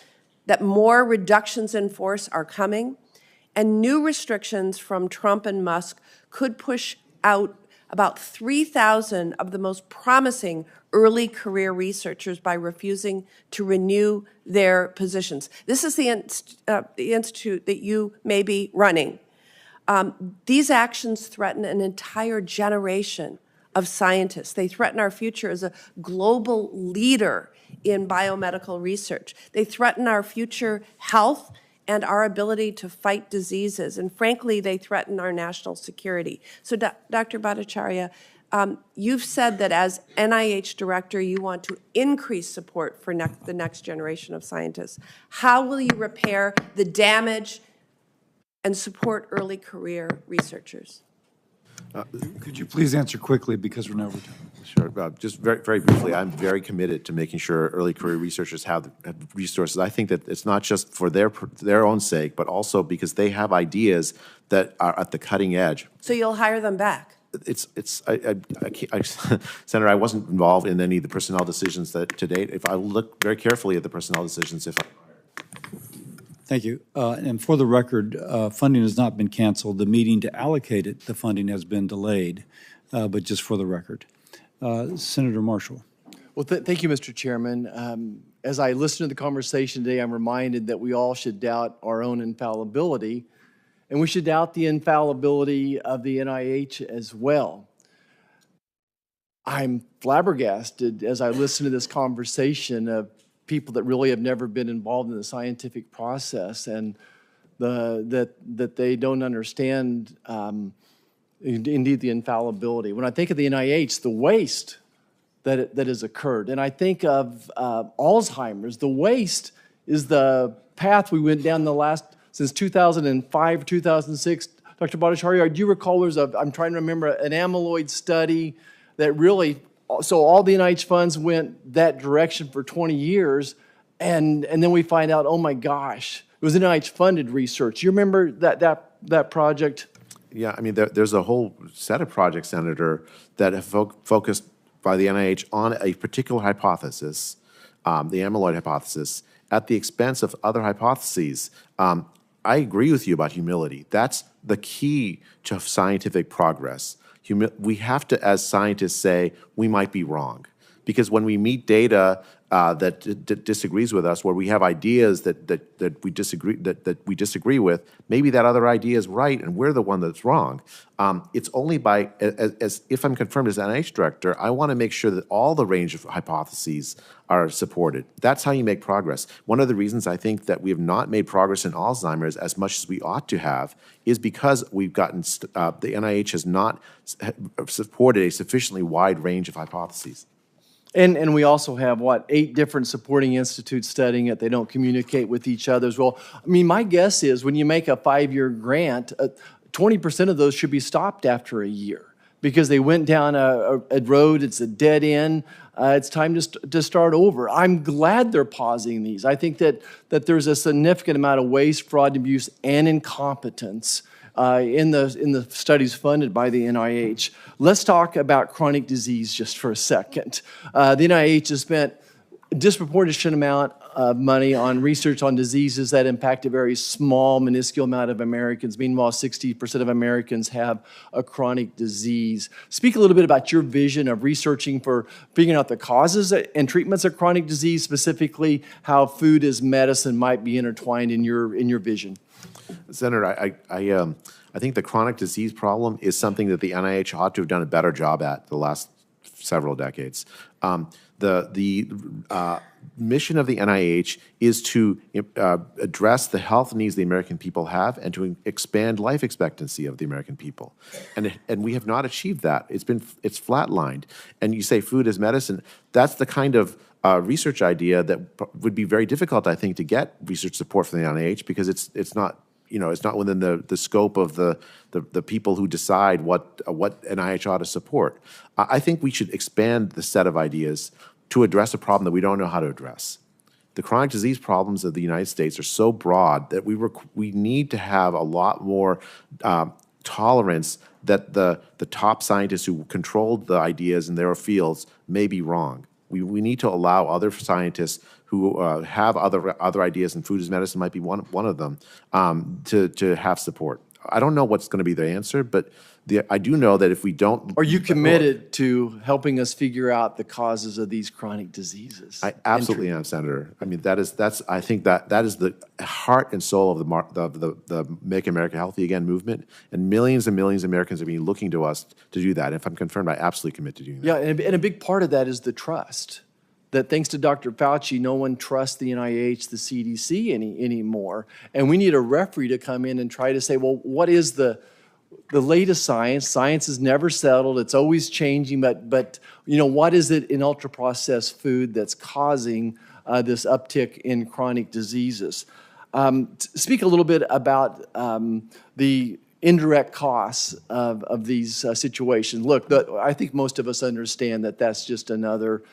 that more reductions in force are coming, and new restrictions from Trump and Musk could push out about 3,000 of the most promising early career researchers by refusing to renew their positions. This is the institute that you may be running. These actions threaten an entire generation of scientists. They threaten our future as a global leader in biomedical research. They threaten our future health and our ability to fight diseases. And frankly, they threaten our national security. So Dr. Bhattacharya, you've said that as NIH director, you want to increase support for the next generation of scientists. How will you repair the damage and support early career researchers? Could you please answer quickly because we're now over time? Sure. Just very briefly, I'm very committed to making sure early career researchers have resources. I think that it's not just for their own sake, but also because they have ideas that are at the cutting edge. So you'll hire them back? Senator, I wasn't involved in any of the personnel decisions that to date. If I look very carefully at the personnel decisions, Thank you. And for the record, funding has not been canceled. The meeting to allocate it, the funding has been delayed, but just for the record. Senator Marshall. Well, thank you, Mr. Chairman. as I listen to the conversation today, I'm reminded that we all should doubt our own infallibility, and we should doubt the infallibility of the NIH as well. I'm flabbergasted as I listen to this conversation of people that really have never been involved in the scientific process, and that they don't understand indeed the infallibility. When I think of the NIH, the waste that has occurred, and I think of Alzheimer's, the waste is the path we went down since 2005, 2006. Dr. Bhattacharya, do you recall I'm trying to remember, an amyloid study that really, so all the NIH funds went that direction for 20 years, and then we find out, oh my gosh, it was NIH-funded research. You remember that project? Yeah, I mean, there's a whole set of projects, Senator, that have focused by the NIH on a particular hypothesis, the amyloid hypothesis, at the expense of other hypotheses. I agree with you about humility. That's the key to scientific progress. We have to, as scientists, say we might be wrong, because when we meet data that disagrees with us, where we have ideas that we disagree with, maybe that other idea is right and we're the one that's wrong. It's only by, as if I'm confirmed as NIH director, I want to make sure that all the range of hypotheses are supported. That's how you make progress. One of the reasons I think that we have not made progress in Alzheimer's as much as we ought to have is because we've gotten, the NIH has not supported a sufficiently wide range of hypotheses. And we also have, what, 8 different supporting institutes studying it. They don't communicate with each other as well. I mean, my guess is when you make a 5-year grant, 20% of those should be stopped after a year because they went down a road, it's a dead end. It's time to start over. I'm glad they're pausing these. I think that there's a significant amount of waste, fraud, abuse, and incompetence in the studies funded by the NIH. Let's talk about chronic disease just for a second. The NIH has spent a disproportionate amount of money on research on diseases that impact a very small, minuscule amount of Americans. Meanwhile, 60% of Americans have a chronic disease. Speak a little bit about your vision of researching for figuring out the causes and treatments of chronic disease, specifically how food as medicine might be intertwined in your vision. Senator, I think the chronic disease problem is something that the NIH ought to have done a better job at the last several decades. The mission of the NIH is to address the health needs the American people have and to expand life expectancy of the American people. And we have not achieved that. It's flatlined. And you say food as medicine, that's the kind of research idea that would be very difficult, I think, to get research support from the NIH because it's not within the scope of the people who decide what NIH ought to support. I think we should expand the set of ideas to address a problem that we don't know how to address. The chronic disease problems of the United States are so broad that we need to have a lot more tolerance that the top scientists who controlled the ideas in their fields may be wrong. We need to allow other scientists who have other ideas, and food as medicine might be one of them, to have support. I don't know what's going to be the answer, but I do know that if we don't... Are you committed to helping us figure out the causes of these chronic diseases? I absolutely am, Senator. I mean, I think that is the heart and soul of the Make America Healthy Again movement, and millions of Americans have been looking to us to do that. If I'm confirmed, I absolutely commit to doing that. Yeah, and a big part of that is the trust. That thanks to Dr. Fauci, no one trusts the NIH, the CDC anymore. And we need a referee to come in and try to say, well, what is the latest science? Science is never settled. It's always changing. But what is it in ultra-processed food that's causing this uptick in chronic diseases? Speak a little bit about the indirect costs of these situations. Look, I think most of us understand that that's just another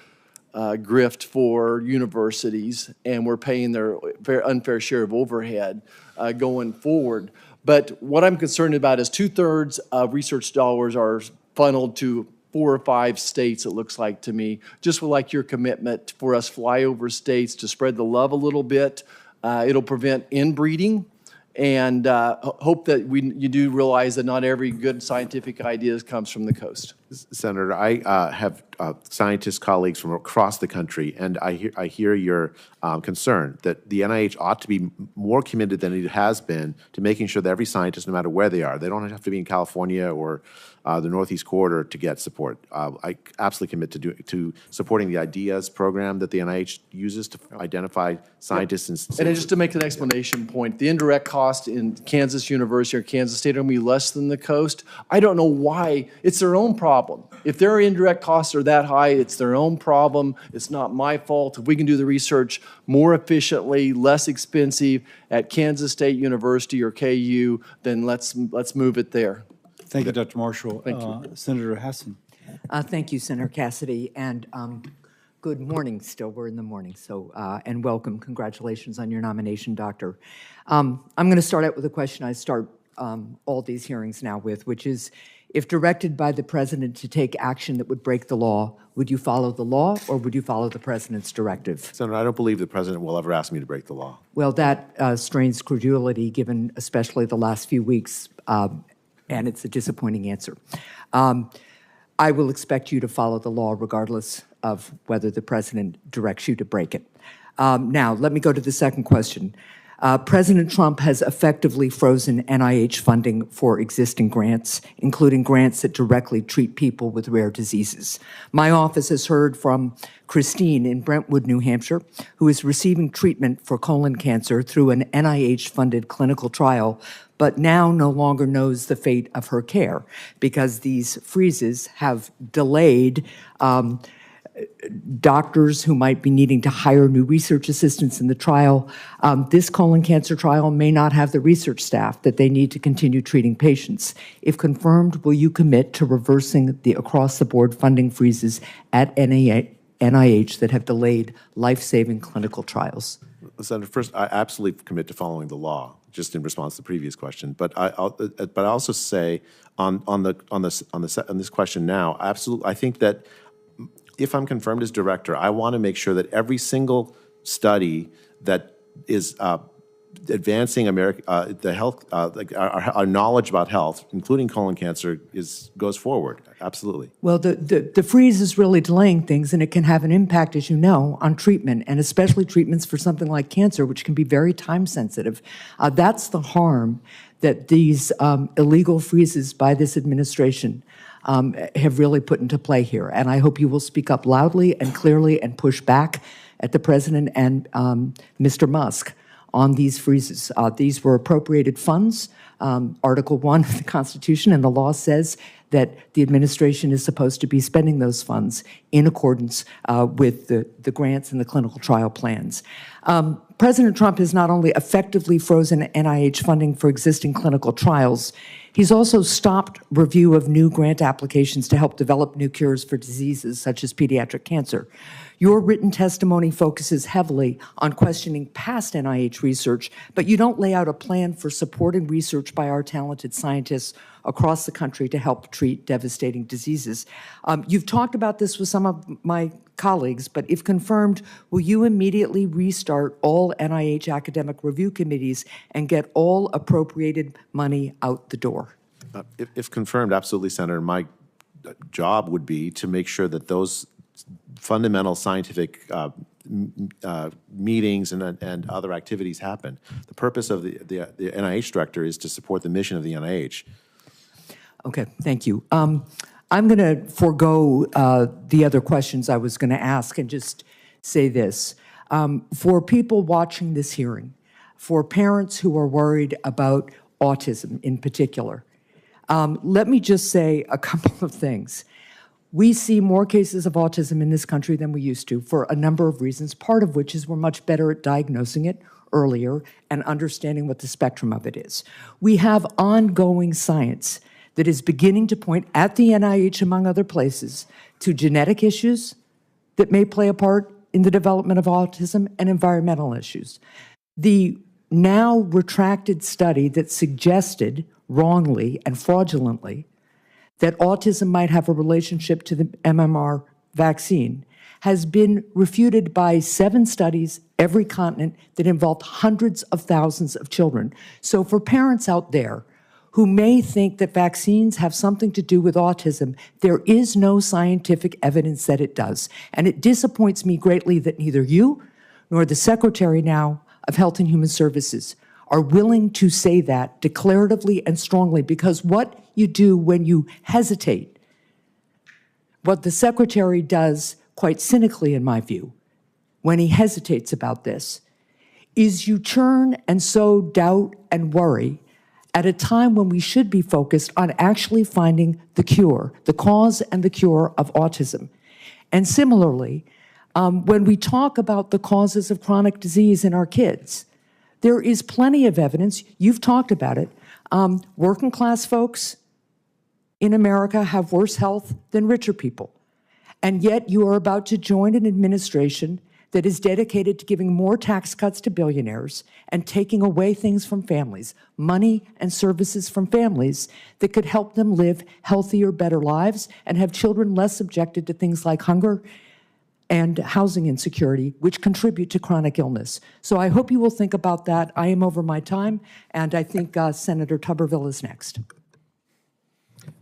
grift for universities, and we're paying their unfair share of overhead going forward. But what I'm concerned about is 2/3 of research dollars are funneled to 4 or 5 states, it looks like to me. Just would like your commitment for us flyover states to spread the love a little bit. It'll prevent inbreeding, and hope that you do realize that not every good scientific idea comes from the coast. Senator, I have scientist colleagues from across the country, and I hear your concern that the NIH ought to be more committed than it has been to making sure that every scientist, no matter where they are, they don't have to be in California or the Northeast Corridor to get support. I absolutely commit to supporting the IDEAS program that the NIH uses to identify scientists. And just to make an explanation point, the indirect cost in Kansas University or Kansas State are going to be less than the coast. I don't know why. It's their own problem. If their indirect costs are that high, it's their own problem. It's not my fault. If we can do the research more efficiently, less expensive at Kansas State University or KU, then let's move it there. Thank you, Dr. Marshall. Thank you. Senator Hassan. Thank you, Senator Cassidy, and good morning still. We're in the morning, so, and welcome. Congratulations on your nomination, Doctor. I'm going to start out with a question I start all these hearings now with, which is, if directed by the President to take action that would break the law, would you follow the law or would you follow the President's directive? Senator, I don't believe the President will ever ask me to break the law. Well, that strains credulity, given especially the last few weeks, and it's a disappointing answer. I will expect you to follow the law regardless of whether the President directs you to break it. Now, let me go to the second question. President Trump has effectively frozen NIH funding for existing grants, including grants that directly treat people with rare diseases. My office has heard from Christine in Brentwood, New Hampshire, who is receiving treatment for colon cancer through an NIH-funded clinical trial, but now no longer knows the fate of her care because these freezes have delayed doctors who might be needing to hire new research assistants in the trial. This colon cancer trial may not have the research staff that they need to continue treating patients. If confirmed, will you commit to reversing the across-the-board funding freezes at NIH that have delayed life-saving clinical trials? Senator, first, I absolutely commit to following the law, just in response to the previous question. But I also say on this question now, absolutely, I think that if I'm confirmed as director, I want to make sure that every single study that is advancing the health, like our knowledge about health, including colon cancer, goes forward. Absolutely. Well, the freeze is really delaying things, and it can have an impact, as you know, on treatment, and especially treatments for something like cancer, which can be very time sensitive. That's the harm that these illegal freezes by this administration have really put into play here. And I hope you will speak up loudly and clearly and push back at the President and Mr. Musk on these freezes. These were appropriated funds. Article 1 of the Constitution and the law says that the administration is supposed to be spending those funds in accordance with the grants and the clinical trial plans. President Trump has not only effectively frozen NIH funding for existing clinical trials, he's also stopped review of new grant applications to help develop new cures for diseases such as pediatric cancer. Your written testimony focuses heavily on questioning past NIH research, but you don't lay out a plan for supporting research by our talented scientists across the country to help treat devastating diseases. You've talked about this with some of my colleagues, but if confirmed, will you immediately restart all NIH academic review committees and get all appropriated money out the door? If confirmed, absolutely, Senator. My job would be to make sure that those fundamental scientific meetings and other activities happen. The purpose of the NIH director is to support the mission of the NIH. Okay, thank you. I'm going to forego the other questions I was going to ask and just say this. For people watching this hearing, for parents who are worried about autism in particular, let me just say a couple of things. We see more cases of autism in this country than we used to for a number of reasons, part of which is we're much better at diagnosing it earlier and understanding what the spectrum of it is. We have ongoing science that is beginning to point at the NIH, among other places, to genetic issues that may play a part in the development of autism and environmental issues. The now retracted study that suggested wrongly and fraudulently that autism might have a relationship to the MMR vaccine has been refuted by 7 studies, every continent, that involved hundreds of thousands of children. So for parents out there who may think that vaccines have something to do with autism, there is no scientific evidence that it does. And it disappoints me greatly that neither you nor the Secretary now of Health and Human Services are willing to say that declaratively and strongly, because what you do when you hesitate, what the Secretary does quite cynically in my view, when he hesitates about this, is you churn and sow doubt and worry at a time when we should be focused on actually finding the cure, the cause and the cure of autism. And similarly, when we talk about the causes of chronic disease in our kids, there is plenty of evidence, you've talked about it, working class folks in America have worse health than richer people. And yet you are about to join an administration that is dedicated to giving more tax cuts to billionaires and taking away things from families, money and services from families that could help them live healthier, better lives and have children less subjected to things like hunger and housing insecurity, which contribute to chronic illness. So I hope you will think about that. I am over my time, and I think Senator Tuberville is next.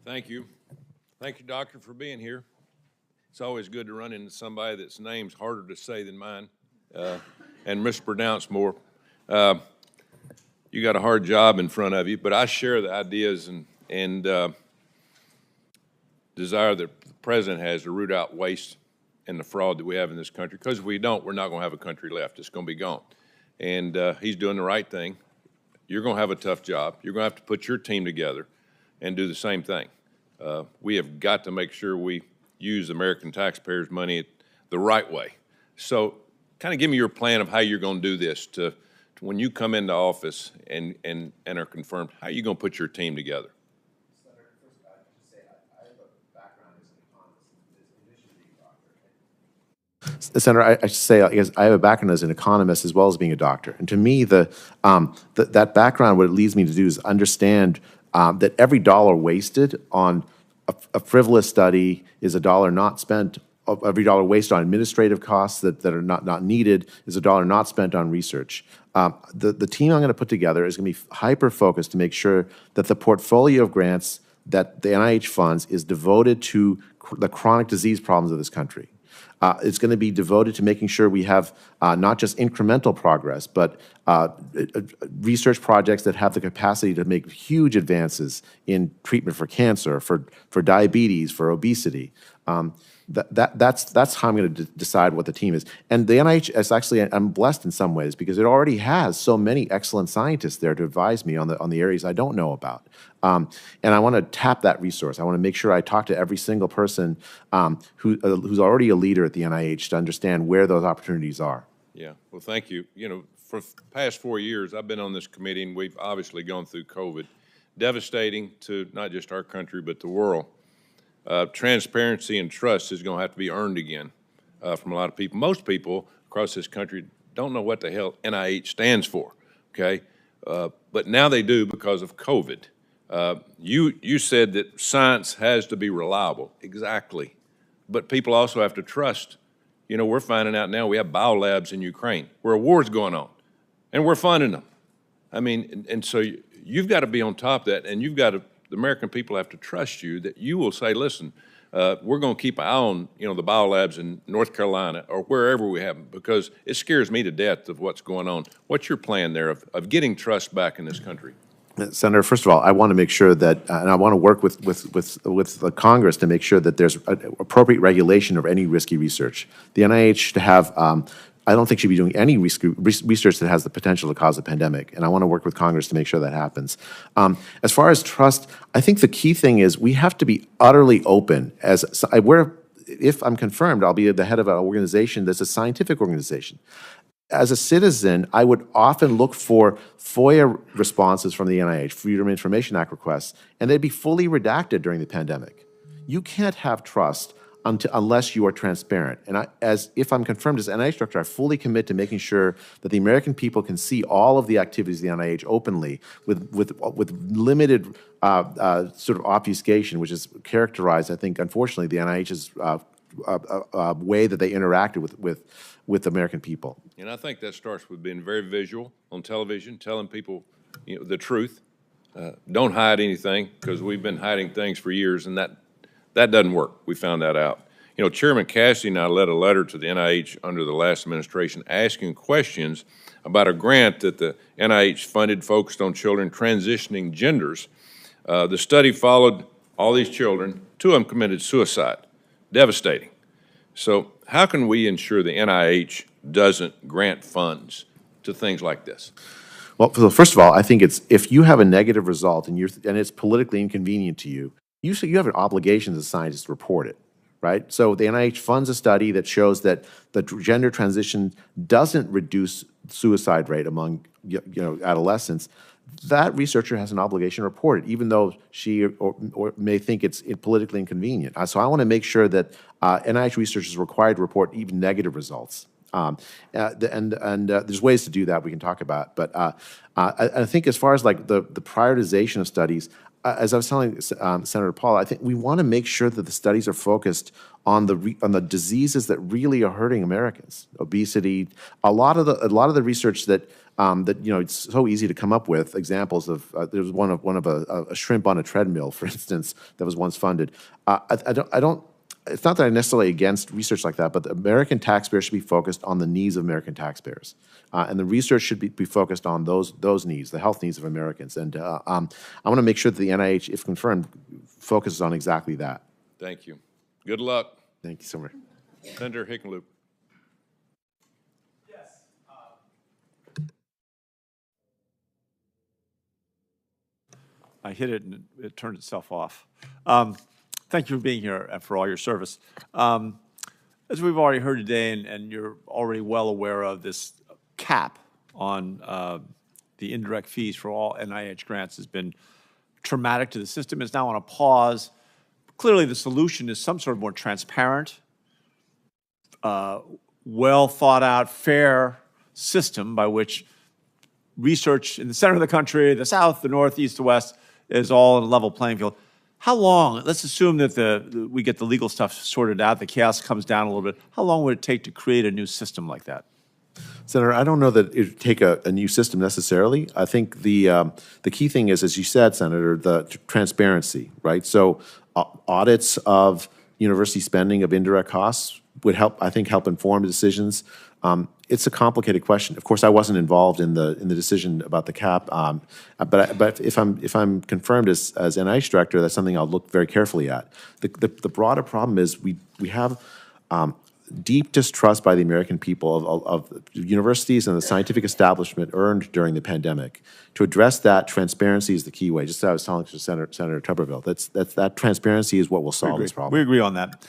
Thank you. Thank you, Doctor, for being here. It's always good to run into somebody that's name's harder to say than mine and mispronounced more. You got a hard job in front of you, but I share the ideas and desire that the President has to root out waste and the fraud that we have in this country. Because if we don't, we're not going to have a country left. It's going to be gone. And he's doing the right thing. You're going to have a tough job. You're going to have to put your team together and do the same thing. We have got to make sure we use American taxpayers' money the right way. So kind of give me your plan of how you're going to do this to when you come into office and are confirmed, how are you going to put your team together? Senator, first I should say I have a background as an economist, in addition to being a doctor. Senator, I should say I have a background as an economist as well as being a doctor. And to me, that background, what it leads me to do is understand that every dollar wasted on a frivolous study is a dollar not spent. Every dollar wasted on administrative costs that are not needed is a dollar not spent on research. The team I'm going to put together is going to be hyper-focused to make sure that the portfolio of grants that the NIH funds is devoted to the chronic disease problems of this country. It's going to be devoted to making sure we have not just incremental progress, but research projects that have the capacity to make huge advances in treatment for cancer, for diabetes, for obesity. That's how I'm going to decide what the team is. And the NIH is actually, I'm blessed in some ways because it already has so many excellent scientists there to advise me on the areas I don't know about. And I want to tap that resource. I want to make sure I talk to every single person who's already a leader at the NIH to understand where those opportunities are. Yeah, well, thank you. You know, for the past 4 years, I've been on this committee, and we've obviously gone through COVID, devastating to not just our country, but the world. Transparency and trust is going to have to be earned again from a lot of people. Most people across this country don't know what the hell NIH stands for, okay? But now they do because of COVID. You said that science has to be reliable. Exactly. But people also have to trust. You know, we're finding out now we have biolabs in Ukraine where a war's going on, and we're funding them. I mean, and so you've got to be on top of that, and you've got to, the American people have to trust you that you will say, listen, we're going to keep an eye on, you know, the biolabs in North Carolina or wherever we have them, because it scares me to death of what's going on. What's your plan there of getting trust back in this country? Senator, first of all, I want to make sure that, and I want to work with the Congress to make sure that there's appropriate regulation of any risky research. The NIH to have, I don't think should be doing any research that has the potential to cause a pandemic, and I want to work with Congress to make sure that happens. As far as trust, I think the key thing is we have to be utterly open. If I'm confirmed, I'll be the head of an organization that's a scientific organization. As a citizen, I would often look for FOIA responses from the NIH, Freedom of Information Act requests, and they'd be fully redacted during the pandemic. You can't have trust unless you are transparent. And if I'm confirmed as NIH director, I fully commit to making sure that the American people can see all of the activities of the NIH openly with limited sort of obfuscation, which is characterized, I think, unfortunately, the NIH's way that they interacted with the American people. And I think that starts with being very visual on television, telling people, the truth. Don't hide anything, because we've been hiding things for years, and that doesn't work. We found that out. Chairman Cassidy and I led a letter to the NIH under the last administration asking questions about a grant that the NIH funded focused on children transitioning genders. The study followed all these children. 2 of them committed suicide. Devastating. So how can we ensure the NIH doesn't grant funds to things like this? Well, first of all, I think if you have a negative result and it's politically inconvenient to you, you have an obligation as a scientist to report it, right? So the NIH funds a study that shows that the gender transition doesn't reduce suicide rate among adolescents. That researcher has an obligation to report it, even though she or may think it's politically inconvenient. So I want to make sure that NIH researchers are required to report even negative results. There's ways to do that we can talk about. But I think as far as like the prioritization of studies, as I was telling Senator Paul, I think we want to make sure that the studies are focused on the diseases that really are hurting Americans. Obesity, a lot of the research that it's so easy to come up with examples of. There was one of a shrimp on a treadmill, for instance, that was once funded. I don't. It's not that I'm necessarily against research like that, but the American taxpayer should be focused on the needs of American taxpayers. And the research should be focused on those needs, the health needs of Americans. And I want to make sure that the NIH, if confirmed, focuses on exactly that. Thank you. Good luck. Thank you so much. Senator Hickenlooper. I hit it and it turned itself off. Thank you for being here and for all your service. As we've already heard today, and you're already well aware of, this cap on the indirect fees for all NIH grants has been traumatic to the system. It's now on a pause. Clearly, the solution is some sort of more transparent, well thought out, fair system by which research in the center of the country, the South, the North, East, the West, is all in a level playing field. How long, let's assume that we get the legal stuff sorted out, the chaos comes down a little bit, how long would it take to create a new system like that? Senator, I don't know that it would take a new system necessarily. I think the key thing is, as you said, Senator, the transparency, right? So audits of university spending of indirect costs would help, I think, help inform decisions. It's a complicated question. Of course, I wasn't involved in the decision about the cap, but if I'm confirmed as NIH director, that's something I'll look very carefully at. The broader problem is we have deep distrust by the American people of universities and the scientific establishment earned during the pandemic. To address that, transparency is the key way. Just as I was telling to Senator Tuberville, that transparency is what will solve this problem. We agree on that.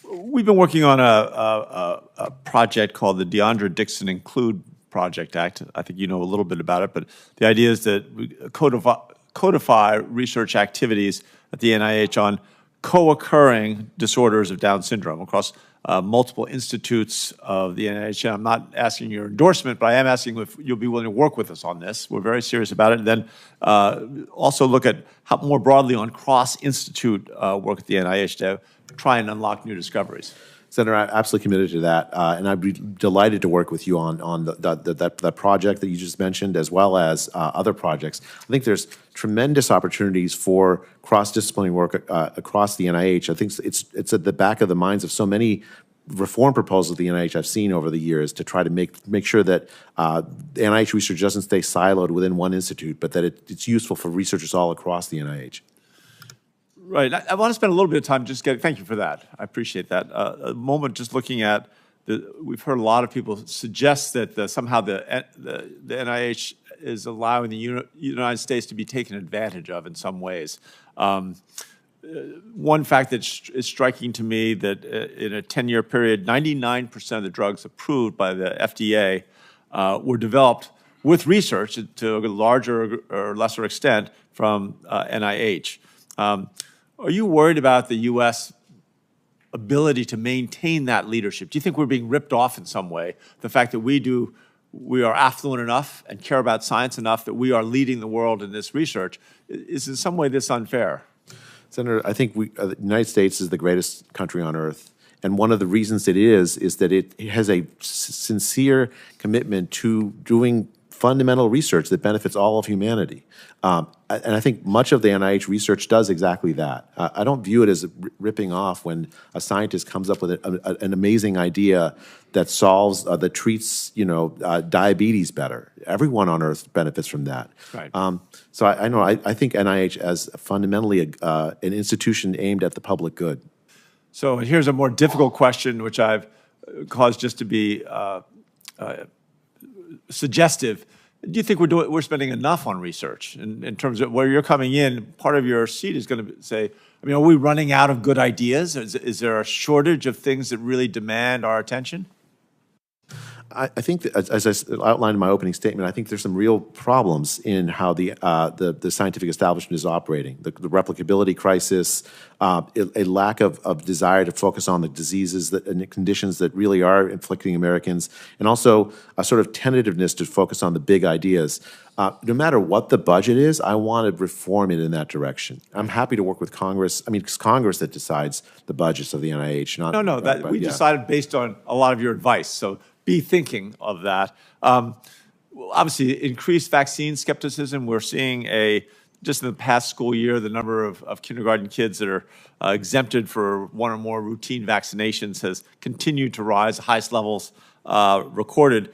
We've been working on a project called the Deandra Dixon Include Project Act. I think you know a little bit about it, but the idea is that we codify research activities at the NIH on co-occurring disorders of Down syndrome across multiple institutes of the NIH. I'm not asking your endorsement, but I am asking if you'll be willing to work with us on this. We're very serious about it. And then also look at how more broadly on cross-institute work at the NIH to try and unlock new discoveries. Senator, I'm absolutely committed to that, and I'd be delighted to work with you on that project that you just mentioned, as well as other projects. I think there's tremendous opportunities for cross-disciplinary work across the NIH. I think it's at the back of the minds of so many reform proposals at the NIH I've seen over the years to try to make sure that the NIH research doesn't stay siloed within one institute, but that it's useful for researchers all across the NIH. Right. I want to spend a little bit of time thank you for that. I appreciate that. A moment just looking at, we've heard a lot of people suggest that somehow the NIH is allowing the United States to be taken advantage of in some ways. One fact that is striking to me that in a 10-year period, 99% of the drugs approved by the FDA were developed with research to a larger or lesser extent from NIH. Are you worried about the U.S. ability to maintain that leadership? Do you think we're being ripped off in some way? The fact that we are affluent enough and care about science enough that we are leading the world in this research, is in some way this unfair? Senator, I think the United States is the greatest country on earth. And one of the reasons it is that it has a sincere commitment to doing fundamental research that benefits all of humanity. And I think much of the NIH research does exactly that. I don't view it as ripping off when a scientist comes up with an amazing idea that solves, that treats, diabetes better. Everyone on earth benefits from that. Right. So I think NIH as fundamentally an institution aimed at the public good. So here's a more difficult question, which I've caused just to be suggestive. Do you think we're spending enough on research in terms of where you're coming in? Part of your seat is going to say, are we running out of good ideas? Is there a shortage of things that really demand our attention? I think that, as I outlined in my opening statement, I think there's some real problems in how the scientific establishment is operating. The replicability crisis, a lack of desire to focus on the diseases and the conditions that really are inflicting Americans, and also a sort of tentativeness to focus on the big ideas. No matter what the budget is, I want to reform it in that direction. I'm happy to work with Congress. It's Congress that decides the budgets of the NIH, not... No, we decided based on a lot of your advice, so be thinking of that. Obviously, increased vaccine skepticism. We're seeing just in the past school year, the number of kindergarten kids that are exempted for one or more routine vaccinations has continued to rise, the highest levels recorded.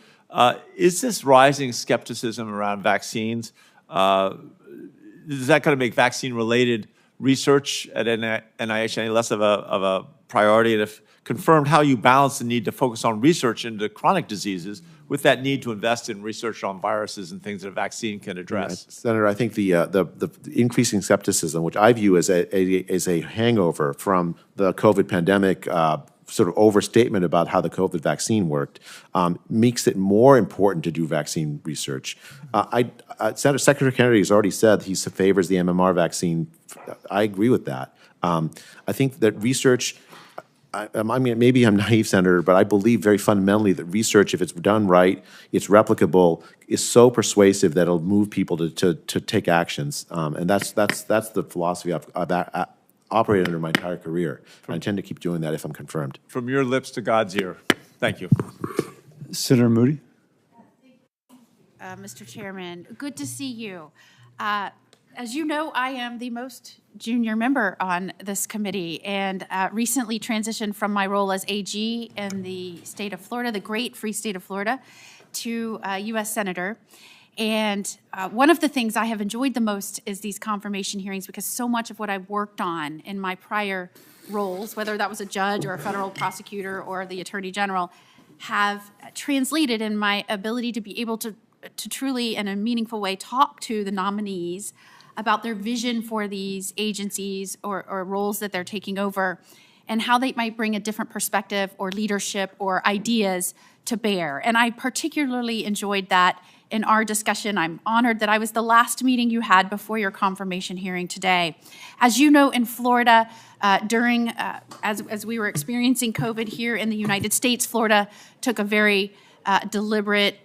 Is this rising skepticism around vaccines, is that going to make vaccine-related research at NIH any less of a priority? And if confirmed, how you balance the need to focus on research into chronic diseases with that need to invest in research on viruses and things that a vaccine can address? Senator, I think the increasing skepticism, which I view as a hangover from the COVID pandemic, sort of overstatement about how the COVID vaccine worked, makes it more important to do vaccine research. Secretary Kennedy has already said he favors the MMR vaccine. I agree with that. I think that research, maybe I'm naive, Senator, but I believe very fundamentally that research, if it's done right, it's replicable, is so persuasive that it'll move people to take actions. And that's the philosophy I've operated under my entire career. I intend to keep doing that if I'm confirmed. From your lips to God's ear. Thank you. Senator Moody. Mr. Chairman, good to see you. As you know, I am the most junior member on this committee and recently transitioned from my role as AG in the state of Florida, the great free state of Florida, to U.S. Senator. And one of the things I have enjoyed the most is these confirmation hearings, because so much of what I've worked on in my prior roles, whether that was a judge or a federal prosecutor or the attorney general, have translated in my ability to be able to truly, in a meaningful way, talk to the nominees about their vision for these agencies or roles that they're taking over, and how they might bring a different perspective or leadership or ideas to bear. And I particularly enjoyed that in our discussion. I'm honored that I was the last meeting you had before your confirmation hearing today. As you know, in Florida, as we were experiencing COVID here in the United States, Florida took a very deliberate,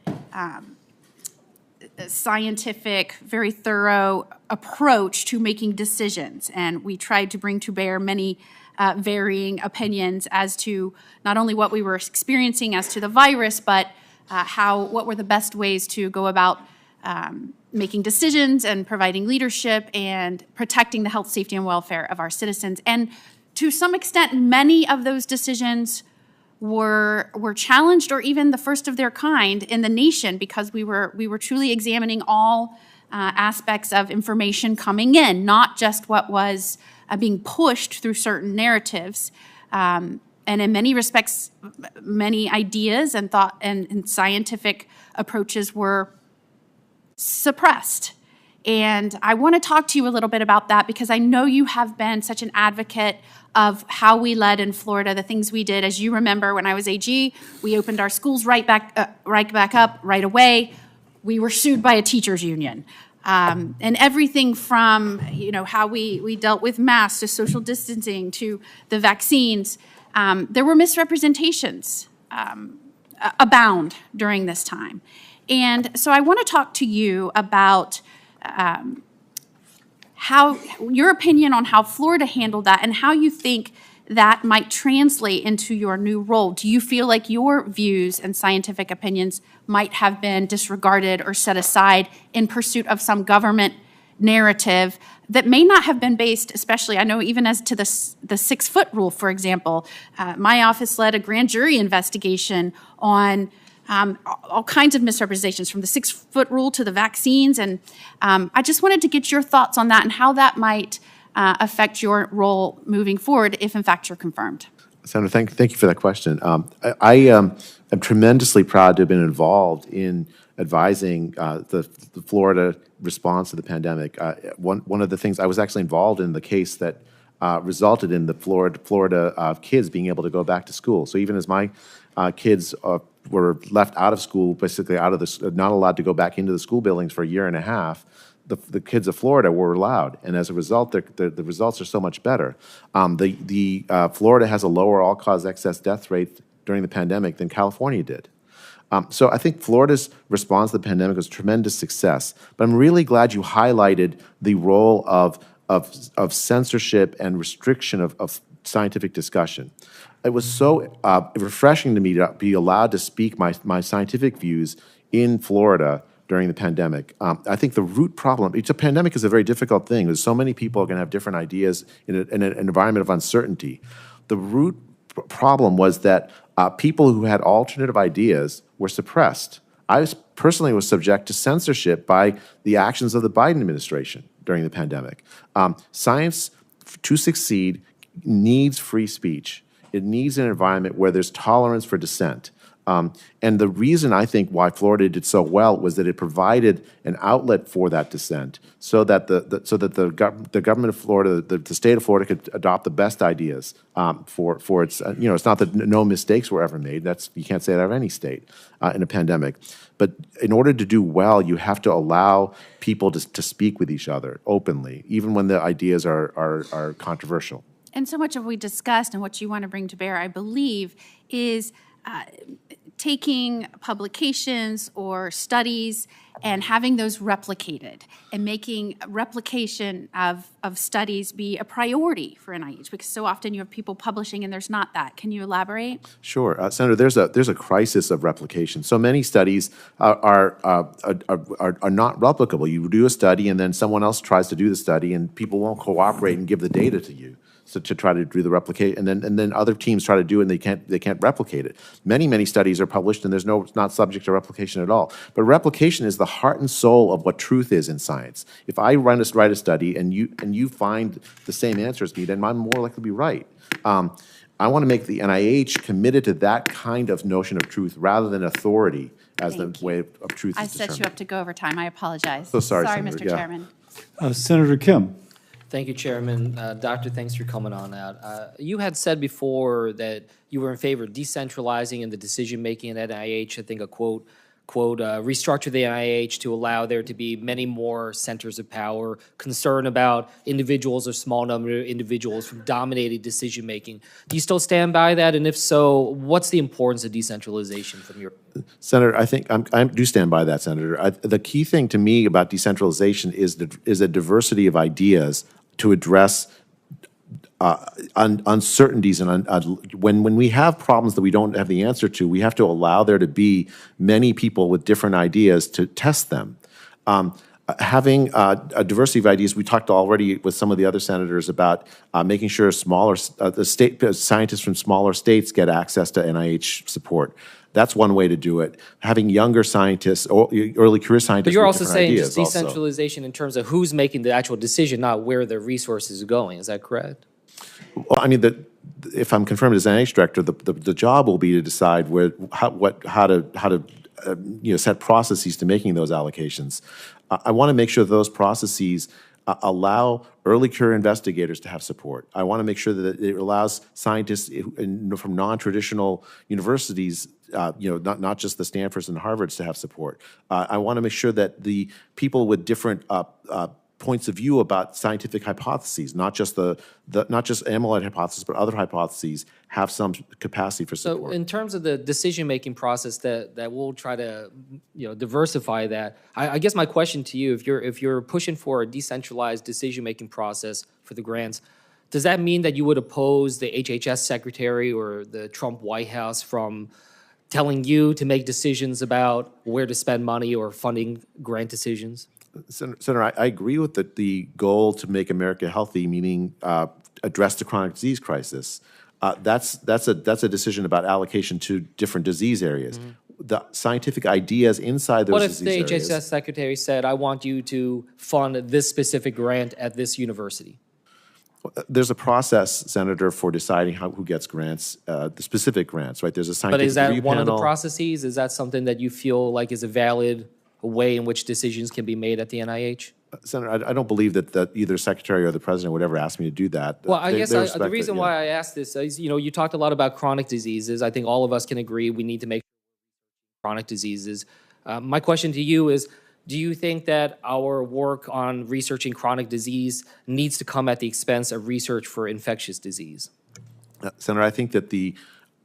scientific, very thorough approach to making decisions. And we tried to bring to bear many varying opinions as to not only what we were experiencing as to the virus, but what were the best ways to go about making decisions and providing leadership and protecting the health, safety, and welfare of our citizens. And to some extent, many of those decisions were challenged, or even the first of their kind in the nation, because we were truly examining all aspects of information coming in, not just what was being pushed through certain narratives. And in many respects, many ideas and thought and scientific approaches were suppressed. And I want to talk to you a little bit about that, because I know you have been such an advocate of how we led in Florida, the things we did. As you remember, when I was AG, we opened our schools right back up right away. We were sued by a teachers union. And everything from how we dealt with masks to social distancing to the vaccines, there were misrepresentations abound during this time. And so I want to talk to you about how your opinion on how Florida handled that and how you think that might translate into your new role. Do you feel like your views and scientific opinions might have been disregarded or set aside in pursuit of some government narrative that may not have been based, especially, I know even as to the 6-foot rule, for example, my office led a grand jury investigation on all kinds of misrepresentations from the 6-foot rule to the vaccines. And I just wanted to get your thoughts on that and how that might affect your role moving forward if in fact you're confirmed. Senator, thank you for that question. I am tremendously proud to have been involved in advising the Florida response to the pandemic. One of the things, I was actually involved in the case that resulted in the Florida kids being able to go back to school. So even as my kids were left out of school, basically out of the, not allowed to go back into the school buildings for a year and a half, the kids of Florida were allowed, and as a result, the results are so much better. Florida has a lower all-cause excess death rate during the pandemic than California did. So I think Florida's response to the pandemic was a tremendous success. But I'm really glad you highlighted the role of censorship and restriction of scientific discussion. It was so refreshing to me to be allowed to speak my scientific views in Florida during the pandemic. I think the root problem, a pandemic is a very difficult thing. There's so many people are going to have different ideas in an environment of uncertainty. The root problem was that people who had alternative ideas were suppressed. I personally was subject to censorship by the actions of the Biden administration during the pandemic. Science, to succeed, needs free speech. It needs an environment where there's tolerance for dissent. And the reason I think why Florida did so well was that it provided an outlet for that dissent, so that the government of Florida, the state of Florida, could adopt the best ideas for its. It's not that no mistakes were ever made. You can't say that of any state in a pandemic. But in order to do well, you have to allow people to speak with each other openly, even when the ideas are controversial. And so much of what we discussed and what you want to bring to bear, I believe, is taking publications or studies and having those replicated and making replication of studies be a priority for NIH, because so often you have people publishing and there's not that. Can you elaborate? Sure, Senator. There's a crisis of replication. So many studies are not replicable. You do a study and then someone else tries to do the study and people won't cooperate and give the data to you. So to try to do the replicate, and then other teams try to do it and they can't replicate it. Many studies are published and it's not subject to replication at all. But replication is the heart and soul of what truth is in science. If I write a study and you find the same answer as me, then I'm more likely to be right. I want to make the NIH committed to that kind of notion of truth rather than authority as the way of truth is determined. I set you up to go over time. I apologize. So sorry, Sorry, Senator. Mr. Yeah. Chairman. Senator Kim. Thank you, Chairman. Doctor, thanks for coming on out. You had said before that you were in favor of decentralizing and the decision-making at NIH. I think a quote, restructure the NIH to allow there to be many more centers of power, concern about individuals or small number of individuals from dominating decision-making. Do you still stand by that? And if so, what's the importance of decentralization from your... Senator, I think I do stand by that, Senator. The key thing to me about decentralization is a diversity of ideas to address uncertainties. And when we have problems that we don't have the answer to, we have to allow there to be many people with different ideas to test them. Having a diversity of ideas, we talked already with some of the other senators about making sure scientists from smaller states get access to NIH support. That's one way to do it. Having younger scientists, or early career scientists. But you're with also different saying ideas just decentralization in terms of who's making the actual decision, not where the resources are going. Is that correct? Well, I mean, if I'm confirmed as NIH director, the job will be to decide how to set processes to making those allocations. I want to make sure those processes allow early career investigators to have support. I want to make sure that it allows scientists from non-traditional universities, not just the Stanfords and Harvards, to have support. I want to make sure that the people with different points of view about scientific hypotheses, not just not just amyloid hypothesis, but other hypotheses have some capacity for So support. in terms of the decision-making process that we'll try to, diversify that, I guess my question to you, if you're pushing for a decentralized decision-making process for the grants, does that mean that you would oppose the HHS secretary or the Trump White House from telling you to make decisions about where to spend money or funding grant decisions? Senator, I agree with the goal to make America healthy, meaning address the chronic disease crisis. That's a decision about allocation to different disease areas. The scientific ideas inside those What if disease the areas. HHS secretary said, I want you to fund this specific grant at this university? There's a process, Senator, for deciding who gets grants, the specific grants, right? There's a But scientific is that review one of the panel. processes? Is that something that you feel like is a valid way in which decisions can be made at the NIH? Senator, I don't believe that either secretary or the president would ever ask me to do that. Well, I They guess respect the it, reason yeah. why I asked this is, you talked a lot about chronic diseases. I think all of us can agree we need to make chronic diseases. My question to you is, do you think that our work on researching chronic disease needs to come at the expense of research for infectious disease? Senator, I think that the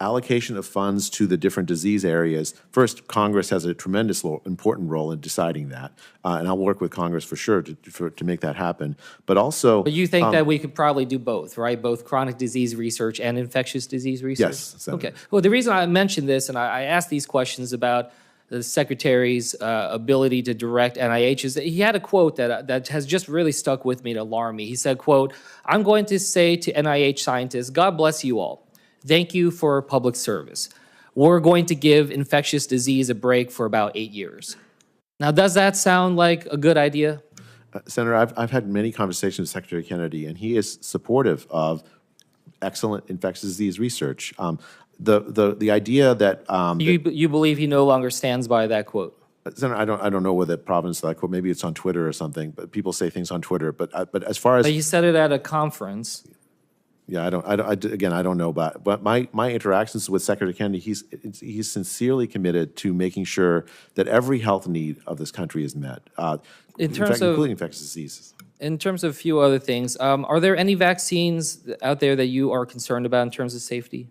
allocation of funds to the different disease areas, first, Congress has a tremendous important role in deciding that, and I'll work with Congress for sure to make that happen. But also, But you think that we could probably do both, right? Both chronic disease research and infectious disease research? Yes, Senator. Okay. Well, the reason I mentioned this, and I asked these questions about the Secretary's ability to direct NIH, is that he had a quote that has just really stuck with me to alarm me. He said, quote, "I'm going to say to NIH scientists, God bless you all. Thank you for public service. We're going to give infectious disease a break for about 8 years." Now, does that sound like a good idea? Senator, I've had many conversations with Secretary Kennedy, and he is supportive of excellent infectious disease research. The idea that You believe he no longer stands by that quote? Senator, I don't know where the provenance of that quote. Maybe it's on Twitter or something. But people say things on Twitter. But as far as But he said it at a conference. yeah, I don't know about it. But my interactions with Secretary Kennedy, he's sincerely committed to making sure that every health need of this country is met. Including infectious diseases. In terms of a few other things, are there any vaccines out there that you are concerned about in terms of safety?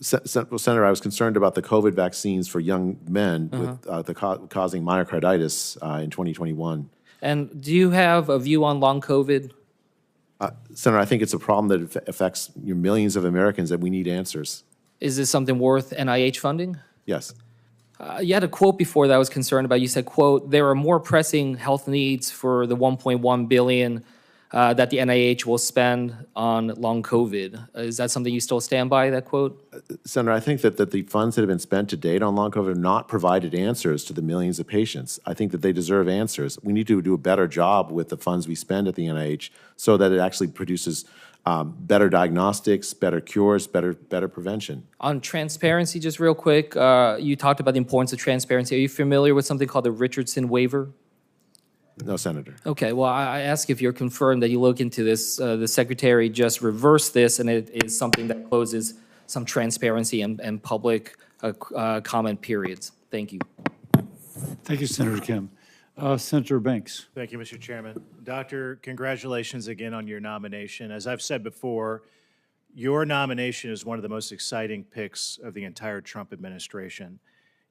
Senator, I was concerned about the COVID vaccines for young men with causing myocarditis in 2021. And do you have a view on long COVID? Senator, I think it's a problem that affects millions of Americans that we need answers. Is this something worth NIH funding? Yes. You had a quote before that I was concerned about. You said, quote, "There are more pressing health needs for the $1.1 billion that the NIH will spend on long COVID." Is that something you still stand by, that quote? Senator, I think that the funds that have been spent to date on long COVID have not provided answers to the millions of patients. I think that they deserve answers. We need to do a better job with the funds we spend at the NIH so that it actually produces better diagnostics, better cures, better prevention. On transparency, just real quick, you talked about the importance of transparency. Are you familiar with something called the Richardson waiver? No, Senator. Okay, well, I ask if you're confirmed that you look into this. The Secretary just reversed this, and it is something that closes some transparency and public comment periods. Thank you. Thank you, Senator Kim. Senator Banks. Thank you, Mr. Chairman. Doctor, congratulations again on your nomination. As I've said before, your nomination is one of the most exciting picks of the entire Trump administration.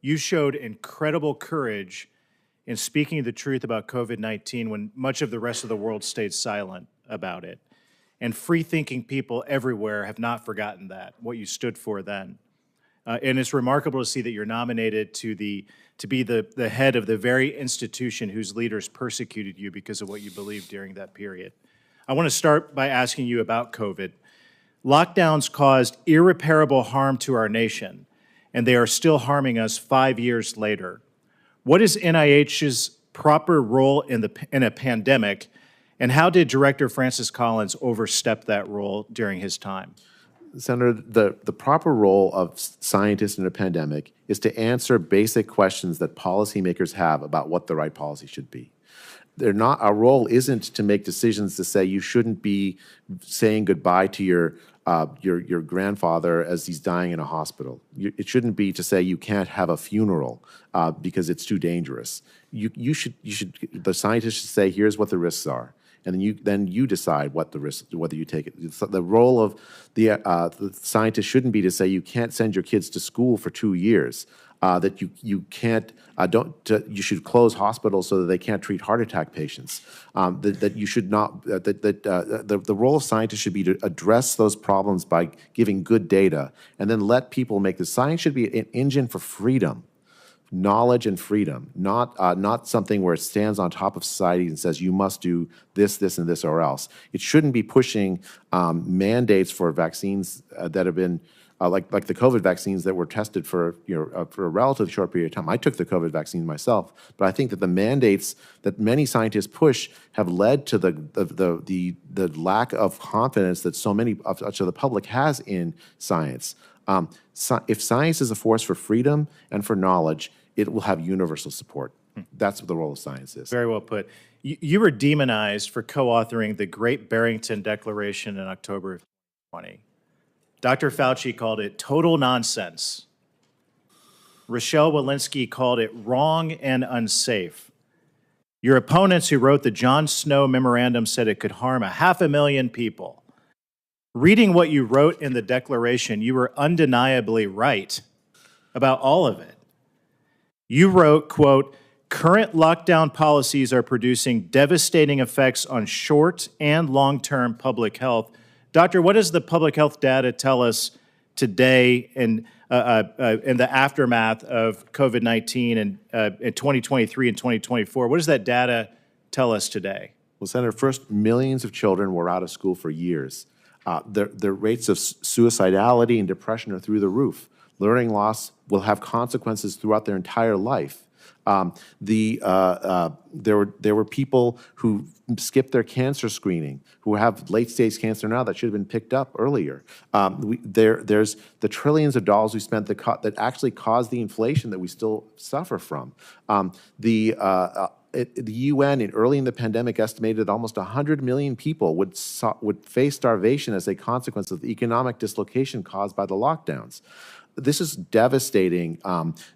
You showed incredible courage in speaking the truth about COVID-19 when much of the rest of the world stayed silent about it. And free-thinking people everywhere have not forgotten that, what you stood for then. And it's remarkable to see that you're nominated to be the head of the very institution whose leaders persecuted you because of what you believed during that period. I want to start by asking you about COVID. Lockdowns caused irreparable harm to our nation, and they are still harming us 5 years later. What is NIH's proper role in a pandemic, and how did Director Francis Collins overstep that role during his time? Senator, the proper role of scientists in a pandemic is to answer basic questions that policymakers have about what the right policy should be. Our role isn't to make decisions to say you shouldn't be saying goodbye to your your grandfather as he's dying in a hospital. It shouldn't be to say you can't have a funeral because it's too dangerous. The scientists should say, here's what the risks are. And then you decide what the risk, whether you take it. The role of the scientist shouldn't be to say you can't send your kids to school for 2 years. That you can't you should close hospitals so that they can't treat heart attack patients. That you should not the role of scientists should be to address those problems by giving good data, and then let people make the science should be an engine for freedom. Knowledge and freedom, not something where it stands on top of society and says you must do this, this, and this, or else. It shouldn't be pushing mandates for vaccines that have been like the COVID vaccines that were tested for for a relatively short period of time. I took the COVID vaccine myself, but I think that the mandates that many scientists push have led to the lack of confidence that so many of the public has in science. If science is a force for freedom and for knowledge, it will have universal support. That's what the role of science is. Very well put. You were demonized for co-authoring the Great Barrington Declaration in October of 2020. Dr. Fauci called it total nonsense. Rochelle Walensky called it wrong and unsafe. Your opponents who wrote the John Snow Memorandum said it could harm 500,000 people. Reading what you wrote in the Declaration, you were undeniably right about all of it. You wrote, quote, current lockdown policies are producing devastating effects on short and long-term public health. Doctor, what does the public health data tell us today in the aftermath of COVID-19 and in 2023 and 2024? What does that data tell us today? Well, Senator, first, millions of children were out of school for years. The rates of suicidality and depression are through the roof. Learning loss will have consequences throughout their entire life. There were people who skipped their cancer screening, who have late-stage cancer now that should have been picked up earlier. There's the trillions of dollars we spent that actually caused the inflation that we still suffer from. The UN, early in the pandemic, estimated almost 100 million people would face starvation as a consequence of the economic dislocation caused by the lockdowns. This is devastating.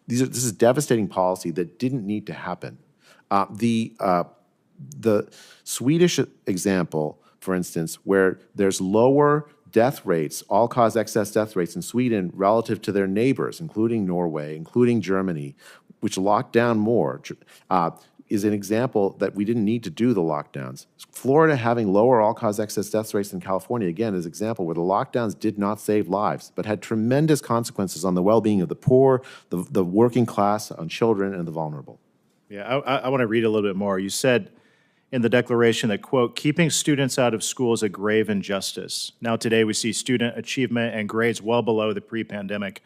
This is devastating policy that didn't need to happen. The Swedish example, for instance, where there's lower death rates, all-cause excess death rates in Sweden relative to their neighbors, including Norway, including Germany, which locked down more, is an example that we didn't need to do the lockdowns. Florida having lower all-cause excess death rates than California, again, is an example where the lockdowns did not save lives, but had tremendous consequences on the well-being of the poor, the working class, on children, and the vulnerable. Yeah, I want to read a little bit more. You said in the Declaration that, quote, keeping students out of school is a grave injustice. Now today we see student achievement and grades well below the pre-pandemic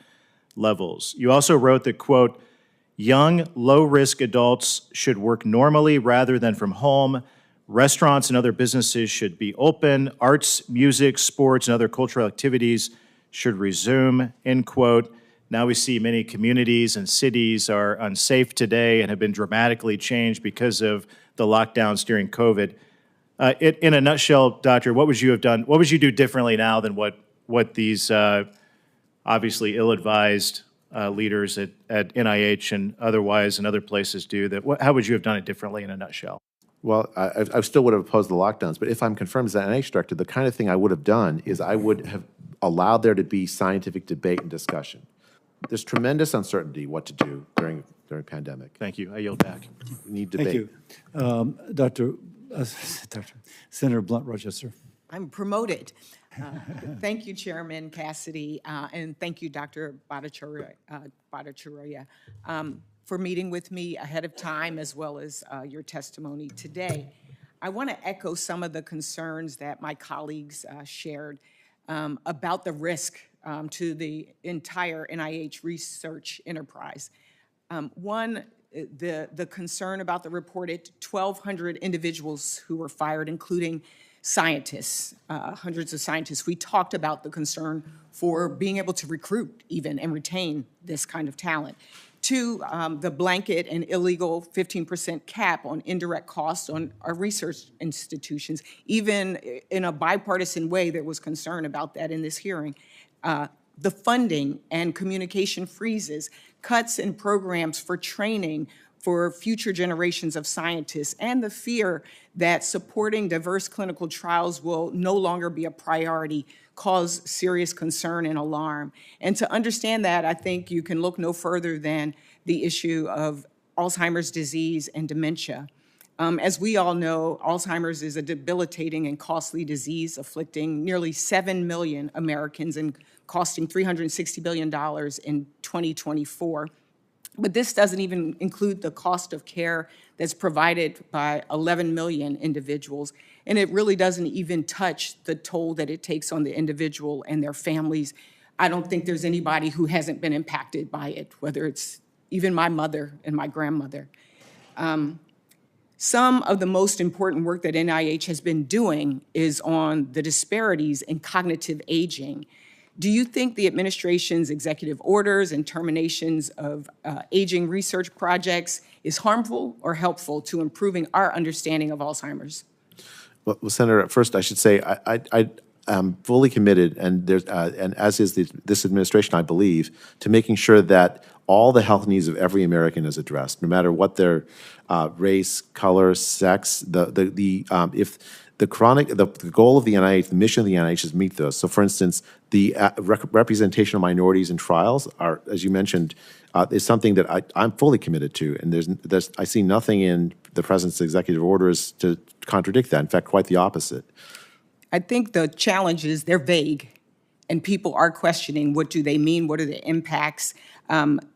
levels. You also wrote that, quote, young, low-risk adults should work normally rather than from home. Restaurants and other businesses should be open. Arts, music, sports, and other cultural activities should resume, end quote. Now we see many communities and cities are unsafe today and have been dramatically changed because of the lockdowns during COVID. In a nutshell, Doctor, what would you have done? What would you do differently now than what these obviously ill-advised leaders at NIH and otherwise and other places do? How would you have done it differently in a nutshell? Well, I still would have opposed the lockdowns, but if I'm confirmed as an NIH director, the kind of thing I would have done is I would have allowed there to be scientific debate and discussion. There's tremendous uncertainty what to do during pandemic. Thank you. I yield back. We need debate. Thank you. Senator Blunt Rochester. I'm promoted. Thank you, Chairman Cassidy, and thank you, Dr. Bhattacharya, for meeting with me ahead of time, as well as your testimony today. I want to echo some of the concerns that my colleagues shared about the risk to the entire NIH research enterprise. One, the concern about the reported 1,200 individuals who were fired, including scientists, hundreds of scientists. We talked about the concern for being able to recruit even and retain this kind of talent. Two, the blanket and illegal 15% cap on indirect costs on our research institutions. Even in a bipartisan way, there was concern about that in this hearing. The funding and communication freezes, cuts in programs for training for future generations of scientists, and the fear that supporting diverse clinical trials will no longer be a priority cause serious concern and alarm. And to understand that, I think you can look no further than the issue of Alzheimer's disease and dementia. As we all know, Alzheimer's is a debilitating and costly disease afflicting nearly 7 million Americans and costing $360 billion in 2024. But this doesn't even include the cost of care that's provided by 11 million individuals. And it really doesn't even touch the toll that it takes on the individual and their families. I don't think there's anybody who hasn't been impacted by it, whether it's even my mother and my grandmother. Some of the most important work that NIH has been doing is on the disparities in cognitive aging. Do you think the administration's executive orders and terminations of aging research projects is harmful or helpful to improving our understanding of Alzheimer's? Well, Senator, first I should say I am fully committed, and as is this administration, I believe, to making sure that all the health needs of every American is addressed, no matter what their race, color, sex. If the goal of the NIH, the mission of the NIH is to meet those. So, for instance, the representation of minorities in trials are, as you mentioned, is something that I'm fully committed to, and I see nothing in the president's executive orders to contradict that. In fact, quite the opposite. I think the challenge is they're vague, and people are questioning what do they mean, what are the impacts.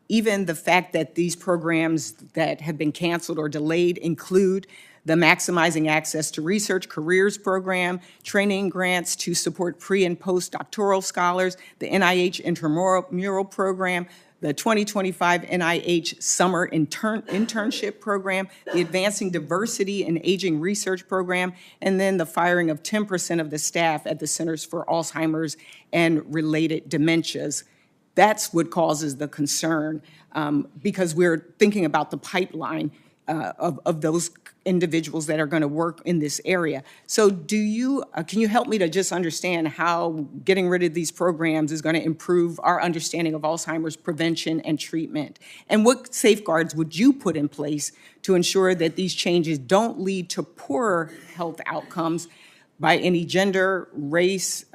Even the fact that these programs that have been canceled or delayed include the Maximizing Access to Research Careers Program, training grants to support pre- and postdoctoral scholars, the NIH Intramural Program, the 2025 NIH Summer Internship Program, the Advancing Diversity in Aging Research Program, and then the firing of 10% of the staff at the Centers for Alzheimer's and Related Dementias. That's what causes the concern, because we're thinking about the pipeline of those individuals that are going to work in this area. So can you help me to just understand how getting rid of these programs is going to improve our understanding of Alzheimer's prevention and treatment? And what safeguards would you put in place to ensure that these changes don't lead to poorer health outcomes by any gender, race,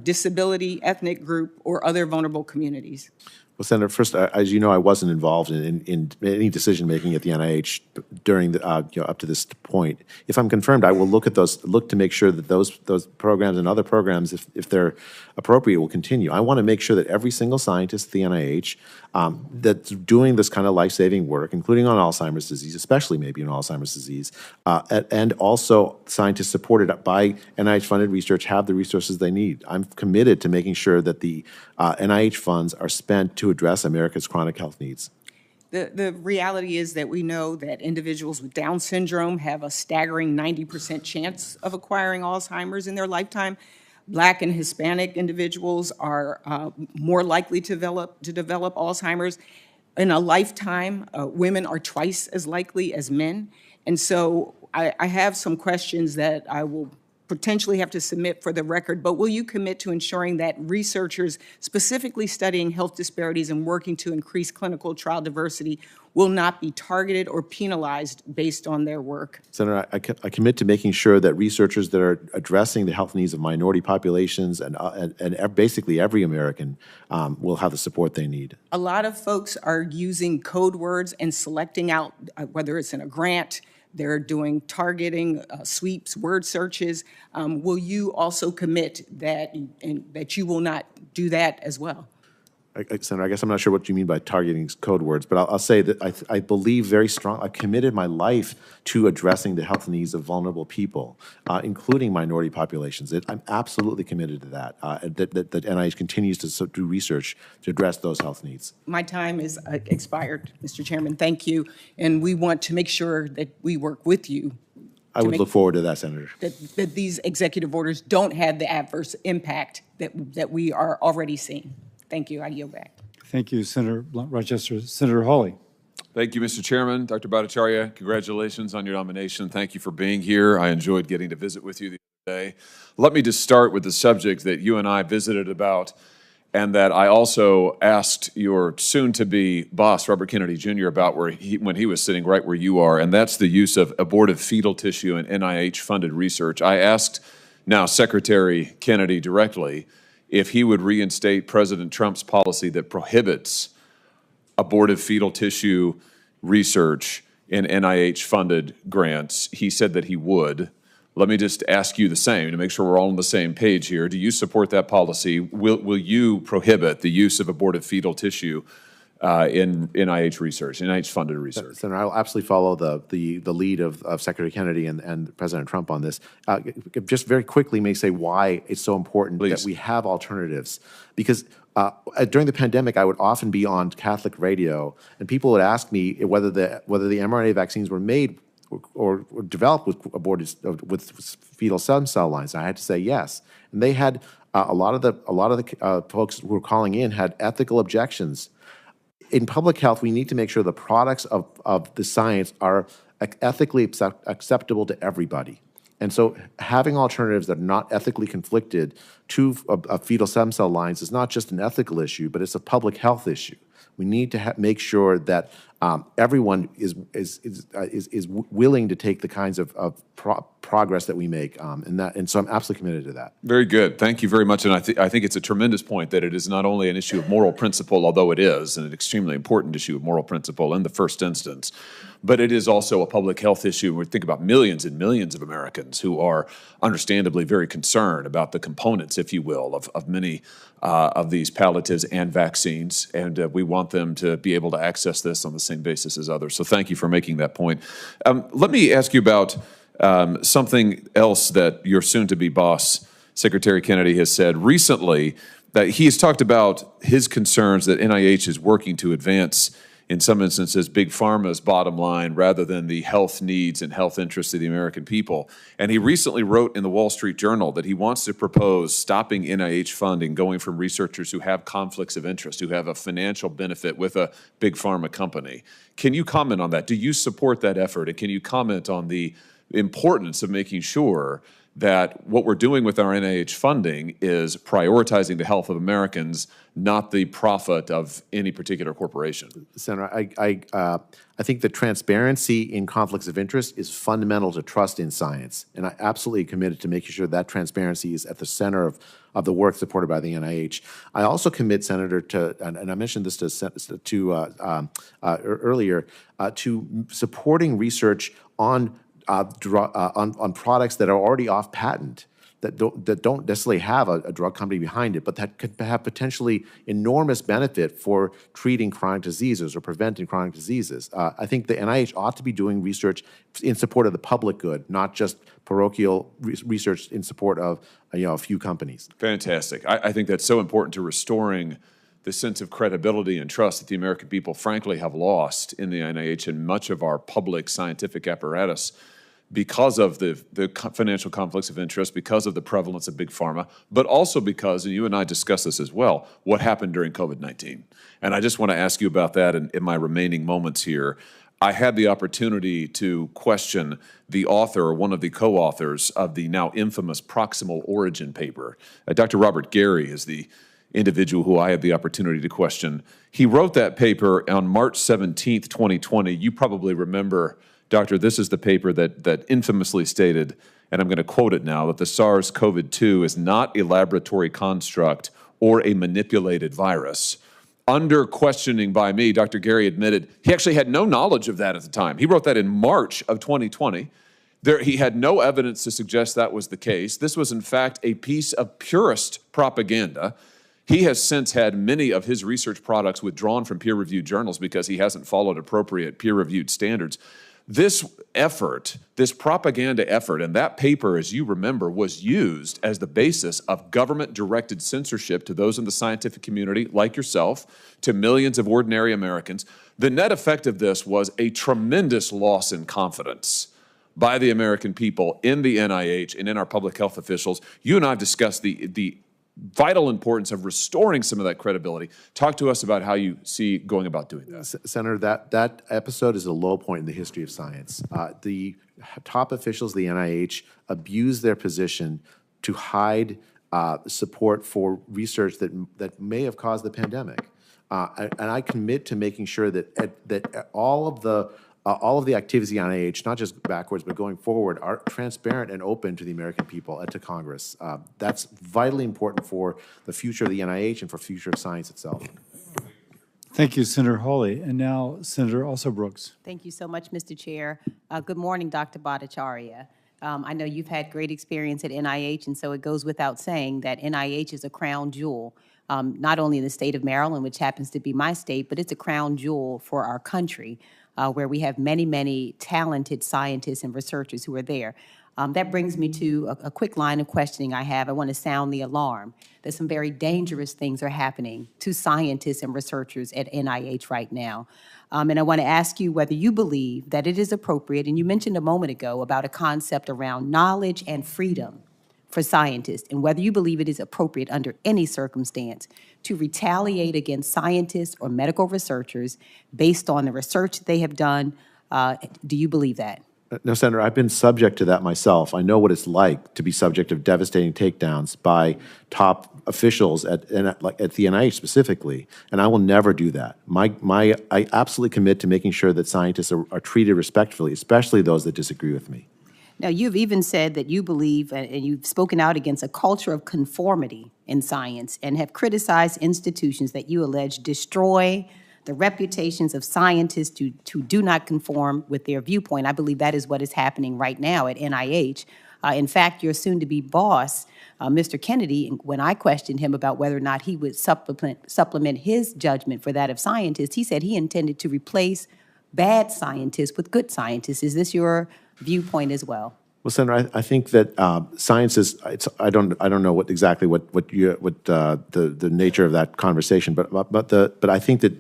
disability, ethnic group, or other vulnerable communities? Well, Senator, first, as you know, I wasn't involved in any decision-making at the NIH during the, up to this point. If I'm confirmed, I will look to make sure that those programs and other programs, if they're appropriate, will continue. I want to make sure that every single scientist at the NIH that's doing this kind of life-saving work, including on Alzheimer's disease, especially maybe in Alzheimer's disease, and also scientists supported by NIH-funded research have the resources they need. I'm committed to making sure that the NIH funds are spent to address America's chronic health needs. The reality is that we know that individuals with Down syndrome have a staggering 90% chance of acquiring Alzheimer's in their lifetime. Black and Hispanic individuals are more likely to develop Alzheimer's. In a lifetime, women are twice as likely as men. And so I have some questions that I will potentially have to submit for the record, but will you commit to ensuring that researchers specifically studying health disparities and working to increase clinical trial diversity will not be targeted or penalized based on their work? Senator, I commit to making sure that researchers that are addressing the health needs of minority populations and basically every American will have the support they need. A lot of folks are using code words and selecting out, whether it's in a grant, they're doing targeting, sweeps, word searches. Will you also commit that you will not do that as well? Senator, I guess I'm not sure what you mean by targeting code words, but I'll say that I believe very strong. I committed my life to addressing the health needs of vulnerable people, including minority populations. I'm absolutely committed to that. That NIH continues to do research to address those health needs. My time is expired, Mr. Chairman. Thank you, and we want to make sure that we work with you. I would look forward to that, Senator. That these executive orders don't have the adverse impact that we are already seeing. Thank you. I yield back. Thank you, Senator Rochester. Senator Hawley. Thank you, Mr. Chairman. Dr. Bhattacharya, congratulations on your nomination. Thank you for being here. I enjoyed getting to visit with you the other day. Let me just start with the subject that you and I visited about, and that I also asked your soon-to-be boss, Robert Kennedy Jr., about when he was sitting right where you are, and that's the use of abortive fetal tissue in NIH-funded research. I asked now Secretary Kennedy directly if he would reinstate President Trump's policy that prohibits abortive fetal tissue research in NIH-funded grants. He said that he would. Let me just ask you the same to make sure we're all on the same page here. Do you support that policy? Will you prohibit the use of abortive fetal tissue in NIH research, NIH-funded research? Senator, I'll absolutely follow the lead of Secretary Kennedy and President Trump on this. Just very quickly, may say why it's so important that we have alternatives. Because during the pandemic, I would often be on Catholic radio, and people would ask me whether the mRNA vaccines were made or developed with fetal stem cell lines. And I had to say yes, and they had a lot of the folks who were calling in had ethical objections. In public health, we need to make sure the products of the science are ethically acceptable to everybody. And so having alternatives that are not ethically conflicted to fetal stem cell lines is not just an ethical issue, but it's a public health issue. We need to make sure that everyone is willing to take the kinds of progress that we make, and so I'm absolutely committed to that. Very good. Thank you very much. And I think it's a tremendous point that it is not only an issue of moral principle, although it is an extremely important issue of moral principle in the first instance, but it is also a public health issue. We think about millions and millions of Americans who are understandably very concerned about the components, if you will, of many of these palliatives and vaccines, and we want them to be able to access this on the same basis as others. So thank you for making that point. Let me ask you about something else that your soon-to-be boss, Secretary Kennedy, has said recently, that he has talked about his concerns that NIH is working to advance, in some instances, big pharma's bottom line rather than the health needs and health interests of the American people. And he recently wrote in the Wall Street Journal that he wants to propose stopping NIH funding going from researchers who have conflicts of interest, who have a financial benefit with a big pharma company. Can you comment on that? Do you support that effort? And can you comment on the importance of making sure that what we're doing with our NIH funding is prioritizing the health of Americans, not the profit of any particular corporation? Senator, I think that transparency in conflicts of interest is fundamental to trust in science, and I absolutely committed to making sure that transparency is at the center of the work supported by the NIH. I also commit, Senator, to, and I mentioned this earlier, to supporting research on products that are already off patent, that don't necessarily have a drug company behind it, but that could have potentially enormous benefit for treating chronic diseases or preventing chronic diseases. I think the NIH ought to be doing research in support of the public good, not just parochial research in support of a few companies. Fantastic. I think that's so important to restoring the sense of credibility and trust that the American people frankly have lost in the NIH and much of our public scientific apparatus, because of the financial conflicts of interest, because of the prevalence of big pharma, but also because, and you and I discussed this as well, what happened during COVID-19. And I just want to ask you about that in my remaining moments here. I had the opportunity to question the author, one of the co-authors of the now infamous proximal origin paper. Dr. Robert Gary is the individual who I had the opportunity to question. He wrote that paper on March 17th, 2020. You probably remember, Doctor, this is the paper that infamously stated, and I'm going to quote it now, that the SARS-CoV-2 is not a laboratory construct or a manipulated virus. Under questioning by me, Dr. Gary admitted he actually had no knowledge of that at the time. He wrote that in March of 2020. He had no evidence to suggest that was the case. This was, in fact, a piece of purist propaganda. He has since had many of his research products withdrawn from peer-reviewed journals because he hasn't followed appropriate peer-reviewed standards. This effort, this propaganda effort, and that paper, as you remember, was used as the basis of government-directed censorship to those in the scientific community, like yourself, to millions of ordinary Americans. The net effect of this was a tremendous loss in confidence by the American people in the NIH and in our public health officials. You and I have discussed the vital importance of restoring some of that credibility. Talk to us about how you see going about doing that. Senator, that episode is a low point in the history of science. The top officials of the NIH abused their position to hide support for research that may have caused the pandemic. And I commit to making sure that all of the activities of the NIH, not just backwards, but going forward, are transparent and open to the American people and to Congress. That's vitally important for the future of the NIH and for the future of science itself. Thank you, Senator Hawley. And now, Senator Also Brooks. Thank you so much, Mr. Chair. Good morning, Dr. Bhattacharya. I know you've had great experience at NIH, and so it goes without saying that NIH is a crown jewel, not only in the state of Maryland, which happens to be my state, but it's a crown jewel for our country, where we have many, many talented scientists and researchers who are there. That brings me to a quick line of questioning I have. I want to sound the alarm that some very dangerous things are happening to scientists and researchers at NIH right now. And I want to ask you whether you believe that it is appropriate, and you mentioned a moment ago about a concept around knowledge and freedom for scientists, and whether you believe it is appropriate under any circumstance to retaliate against scientists or medical researchers based on the research they have done. Do you believe that? No, Senator, I've been subject to that myself. I know what it's like to be subject of devastating takedowns by top officials at the NIH specifically, and I will never do that. I absolutely commit to making sure that scientists are treated respectfully, especially those that disagree with me. Now, you've even said that you believe, and you've spoken out against a culture of conformity in science and have criticized institutions that you allege destroy the reputations of scientists who do not conform with their viewpoint. I believe that is what is happening right now at NIH. In fact, your soon-to-be boss, Mr. Kennedy, when I questioned him about whether or not he would supplement his judgment for that of scientists, he said he intended to replace bad scientists with good scientists. Is this your viewpoint as well? Well, Senator, I think that science is. I don't know exactly what the nature of that conversation, but I think that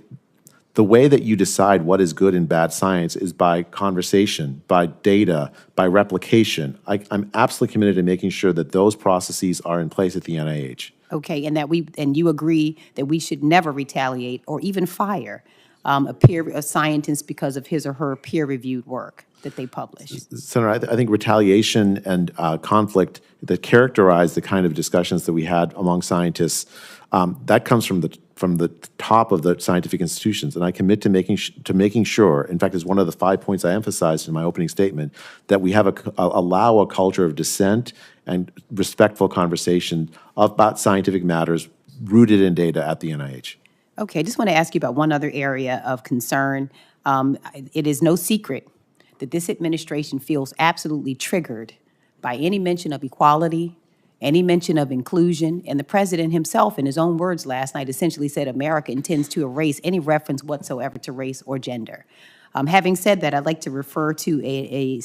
the way that you decide what is good and bad science is by conversation, by data, by replication. I'm absolutely committed to making sure that those processes are in place at the NIH. Okay, and you agree that we should never retaliate or even fire a scientist because of his or her peer-reviewed work that they publish. Senator, I think retaliation and conflict that characterize the kind of discussions that we had among scientists, that comes from the top of the scientific institutions, and I commit to making sure. In fact, it's one of the 5 points I emphasized in my opening statement, that we have allow a culture of dissent and respectful conversation about scientific matters rooted in data at the NIH. Okay, I just want to ask you about one other area of concern. It is no secret that this administration feels absolutely triggered by any mention of equality, any mention of inclusion, and the president himself, in his own words last night, essentially said America intends to erase any reference whatsoever to race or gender. Having said that, I'd like to refer to a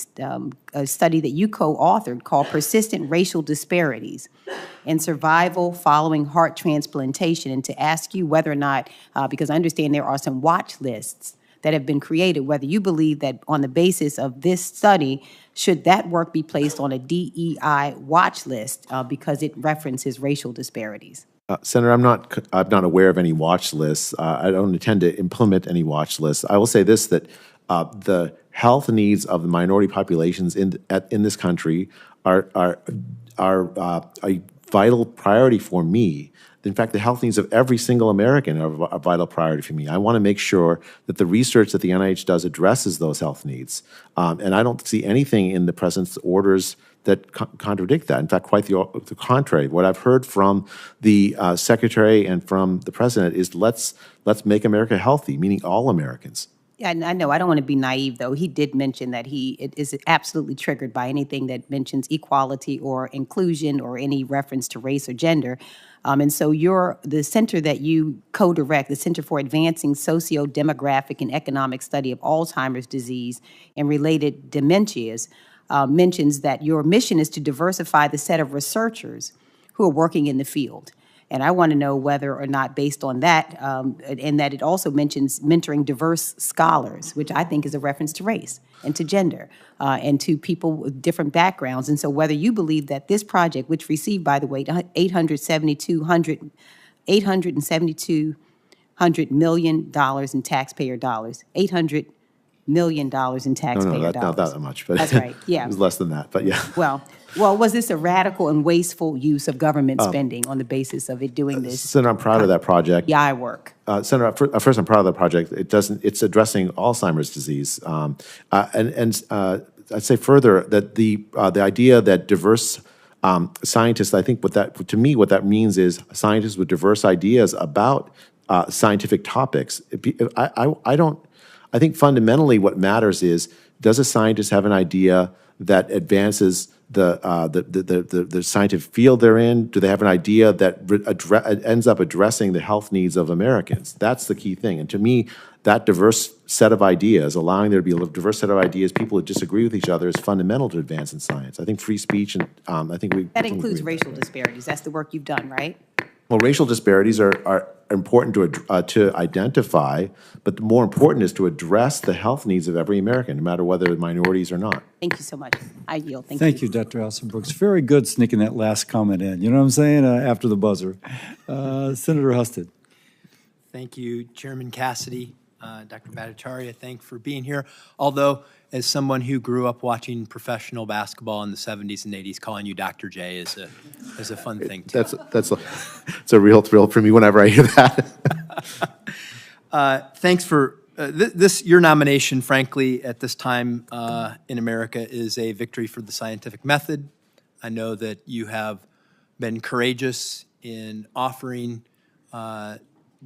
study that you co-authored called Persistent Racial Disparities in Survival Following Heart Transplantation, and to ask you whether or not, because I understand there are some watch lists that have been created, whether you believe that on the basis of this study, should that work be placed on a DEI watch list because it references racial disparities? Senator, I'm not aware of any watch lists. I don't intend to implement any watch lists. I will say this, that the health needs of the minority populations in this country are a vital priority for me. In fact, the health needs of every single American are a vital priority for me. I want to make sure that the research that the NIH does addresses those health needs. And I don't see anything in the President's orders that contradict that. In fact, quite the contrary. What I've heard from the Secretary and from the President is let's make America healthy, meaning all Americans. Yeah, I know. I don't want to be naive, though. He did mention that he is absolutely triggered by anything that mentions equality or inclusion or any reference to race or gender. And so the center that you co-direct, the Center for Advancing Socio-Demographic and Economic Study of Alzheimer's Disease and Related Dementias, mentions that your mission is to diversify the set of researchers who are working in the field. And I want to know whether or not, based on that, and that it also mentions mentoring diverse scholars, which I think is a reference to race and to gender and to people with different backgrounds. And so whether you believe that this project, which received, by the way, $872 million in taxpayer dollars, $800 million in taxpayer No, dollars. not that much, but That's right, yeah. it was less than that, but yeah. Well, was this a radical and wasteful use of government spending on the basis of it doing this? Senator, I'm proud of that project. PI work. Senator, first, I'm proud of that project. It's addressing Alzheimer's disease. I'd say further that the idea that diverse scientists, I think what that means is scientists with diverse ideas about scientific topics. I think fundamentally what matters is, does a scientist have an idea that advances the scientific field they're in? Do they have an idea that ends up addressing the health needs of Americans? That's the key thing. And to me, that diverse set of ideas, allowing there to be a diverse set of ideas, people who disagree with each other, is fundamental to advance in science. I think free speech, and I think we... That includes racial disparities. That's the work you've done, right? Well, racial disparities are important to identify, but the more important is to address the health needs of every American, no matter whether they're minorities or not. Thank you so much. I yield. Thank you. Thank you, Dr. Alison Brooks. Very good sneaking that last comment in. You know what I'm saying? After the buzzer. Senator Husted. Thank you, Chairman Cassidy, Dr. Bhattacharya. Thank you for being here. Although, as someone who grew up watching professional basketball in the 70s and 80s, calling you Dr. J is a fun thing, too. It's a real thrill for me whenever I hear that. Thanks for your nomination, frankly, at this time in America is a victory for the scientific method. I know that you have been courageous in offering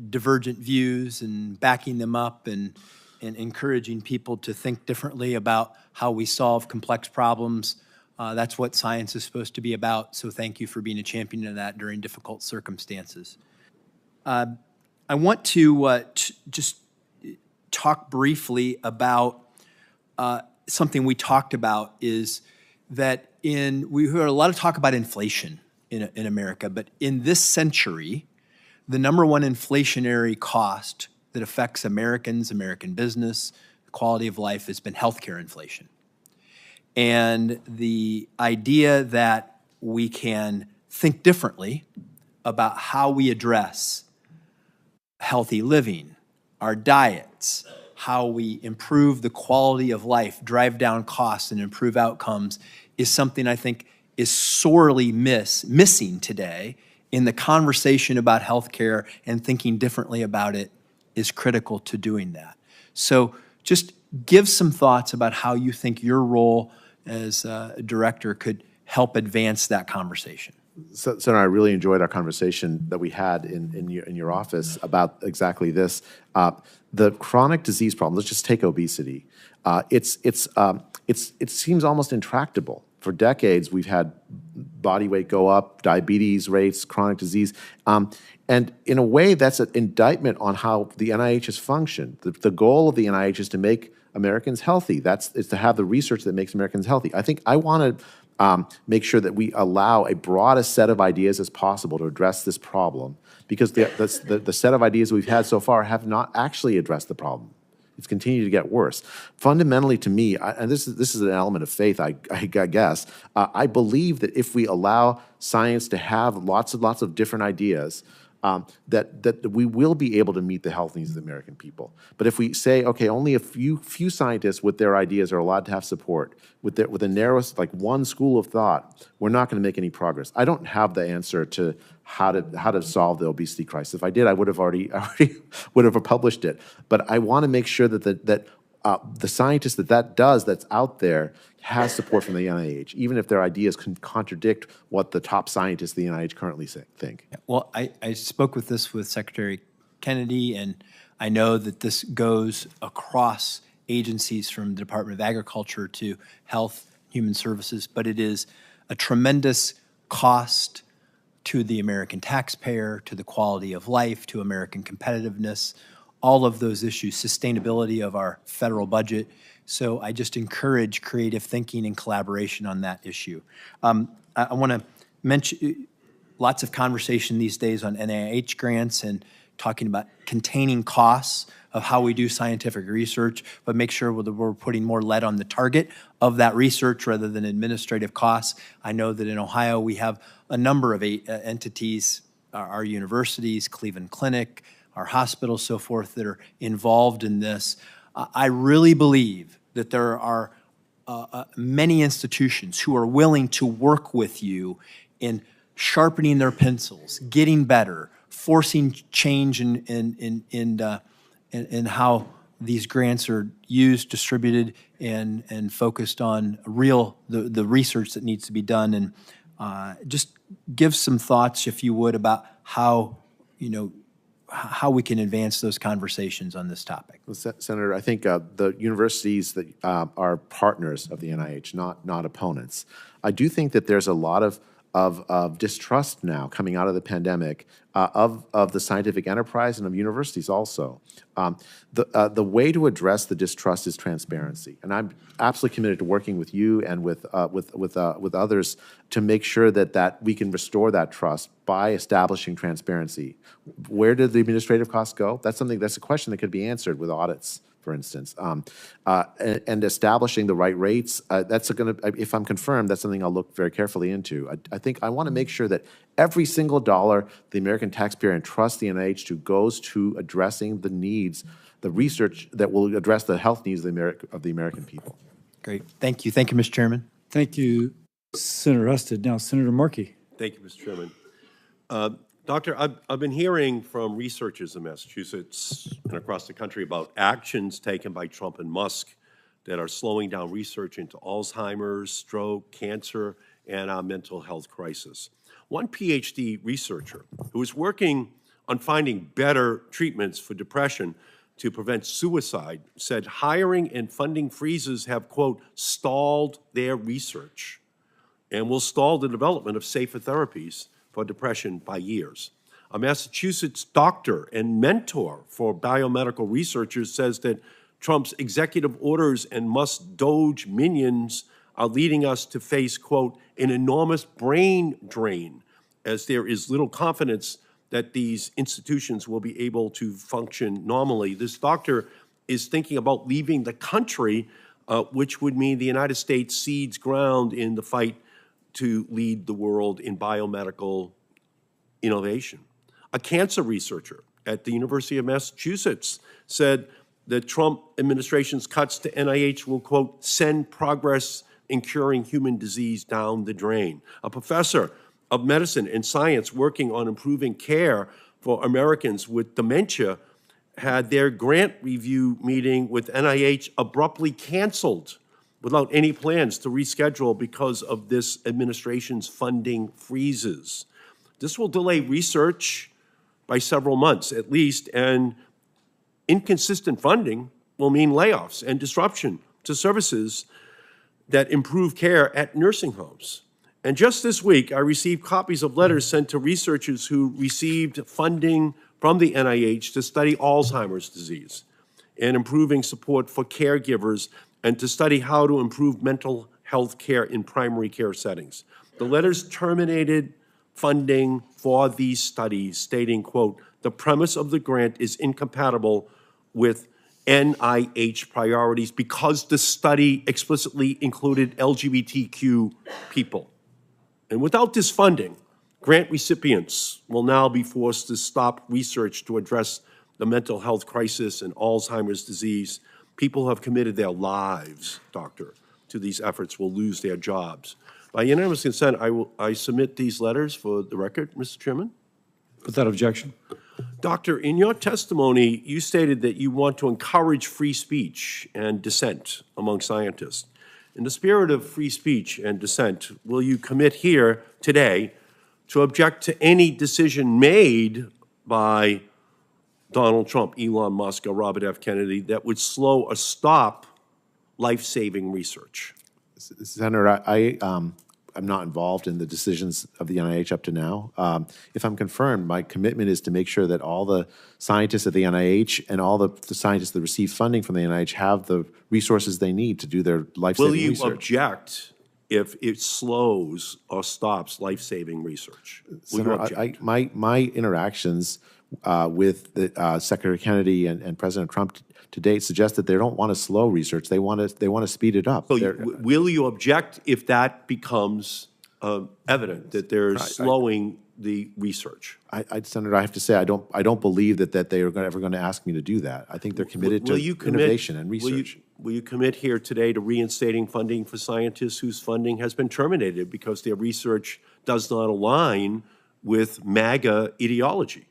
divergent views and backing them up and encouraging people to think differently about how we solve complex problems. That's what science is supposed to be about, so thank you for being a champion of that during difficult circumstances. I want to just talk briefly about something we talked about, is that we heard a lot of talk about inflation in America, but in this century, the number one inflationary cost that affects Americans, American business, quality of life, has been healthcare inflation. And the idea that we can think differently about how we address healthy living, our diets, how we improve the quality of life, drive down costs, and improve outcomes is something I think is sorely missing today in the conversation about healthcare, and thinking differently about it is critical to doing that. So just give some thoughts about how you think your role as a director could help advance that conversation. Senator, I really enjoyed our conversation that we had in your office about exactly this. The chronic disease problem, let's just take obesity. It seems almost intractable. For decades, we've had body weight go up, diabetes rates, chronic disease. And in a way, that's an indictment on how the NIH has functioned. The goal of the NIH is to make Americans healthy. It's to have the research that makes Americans healthy. I think I want to make sure that we allow a broadest set of ideas as possible to address this problem, because the set of ideas we've had so far have not actually addressed the problem. It's continued to get worse. Fundamentally, to me, and this is an element of faith, I guess, I believe that if we allow science to have lots of different ideas, that we will be able to meet the health needs of the American people. But if we say, okay, only a few scientists with their ideas are allowed to have support, with a narrowest, like one school of thought, we're not going to make any progress. I don't have the answer to how to solve the obesity crisis. If I did, I would have already would have published it. But I want to make sure that the scientists that's out there has support from the NIH, even if their ideas can contradict what the top scientists of the NIH currently think. Well, I spoke with Secretary Kennedy, and I know that this goes across agencies from the Department of Agriculture to Health, Human Services, but it is a tremendous cost to the American taxpayer, to the quality of life, to American competitiveness, all of those issues, sustainability of our federal budget. So I just encourage creative thinking and collaboration on that issue. I want to lots of conversation these days on NIH grants and talking about containing costs of how we do scientific research, but make sure that we're putting more lead on the target of that research rather than administrative costs. I know that in Ohio we have a number of entities, our universities, Cleveland Clinic, our hospitals, so forth, that are involved in this. I really believe that there are many institutions who are willing to work with you in sharpening their pencils, getting better, forcing change in how these grants are used, distributed, and focused on the research that needs to be done. And just give some thoughts, if you would, about how we can advance those conversations on this topic. Well, Senator, I think the universities that are partners of the NIH, not opponents. I do think that there's a lot of distrust now coming out of the pandemic of the scientific enterprise and of universities also. The way to address the distrust is transparency, and I'm absolutely committed to working with you and with others to make sure that we can restore that trust by establishing transparency. Where did the administrative costs go? That's a question that could be answered with audits, for instance, and establishing the right rates. If I'm confirmed, that's something I'll look very carefully into. I think I want to make sure that every single dollar the American taxpayer entrusts the NIH to goes to addressing the needs, the research that will address the health needs of the American people. Great. Thank you. Thank you, Mr. Chairman. Thank you, Senator Usted. Now, Senator Markey. Thank you, Mr. Chairman. Doctor, I've been hearing from researchers in Massachusetts and across the country about actions taken by Trump and Musk that are slowing down research into Alzheimer's, stroke, cancer, and our mental health crisis. One PhD researcher who is working on finding better treatments for depression to prevent suicide said hiring and funding freezes have, quote, stalled their research and will stall the development of safer therapies for depression by years. A Massachusetts doctor and mentor for biomedical researchers says that Trump's executive orders and Musk's DOGE minions are leading us to face, quote, an enormous brain drain, as there is little confidence that these institutions will be able to function normally. This doctor is thinking about leaving the country, which would mean the United States cedes ground in the fight to lead the world in biomedical innovation. A cancer researcher at the University of Massachusetts said the Trump administration's cuts to NIH will, quote, send progress in curing human disease down the drain. A professor of medicine and science working on improving care for Americans with dementia had their grant review meeting with NIH abruptly canceled without any plans to reschedule because of this administration's funding freezes. This will delay research by several months at least, and inconsistent funding will mean layoffs and disruption to services that improve care at nursing homes. And just this week, I received copies of letters sent to researchers who received funding from the NIH to study Alzheimer's disease and improving support for caregivers and to study how to improve mental health care in primary care settings. The letters terminated funding for these studies, stating, quote, the premise of the grant is incompatible with NIH priorities because the study explicitly included LGBTQ people. And without this funding, grant recipients will now be forced to stop research to address the mental health crisis and Alzheimer's disease. People who have committed their lives, doctor, to these efforts will lose their jobs. By unanimous consent, I submit these letters for the record, Mr. Chairman. Without objection. Doctor, in your testimony, you stated that you want to encourage free speech and dissent among scientists. In the spirit of free speech and dissent, will you commit here today to object to any decision made by Donald Trump, Elon Musk, or Robert F. Kennedy that would slow or stop life-saving research? Senator, I'm not involved in the decisions of the NIH up to now. If I'm confirmed, my commitment is to make sure that all the scientists at the NIH and all the scientists that receive funding from the NIH have the resources they need to do their life-saving research. Will you object if it slows or stops life-saving research? Will you Senator, object? my interactions with the, Secretary Kennedy and President Trump to date suggest that they don't want to slow research. They want to speed it up. So will you object if that becomes evident, that they're slowing the research? Senator, I have to say, I don't believe that they are ever going to ask me to do that. I think they're committed to innovation and research. Will you commit here today to reinstating funding for scientists whose funding has been terminated because their research does not align with MAGA ideology?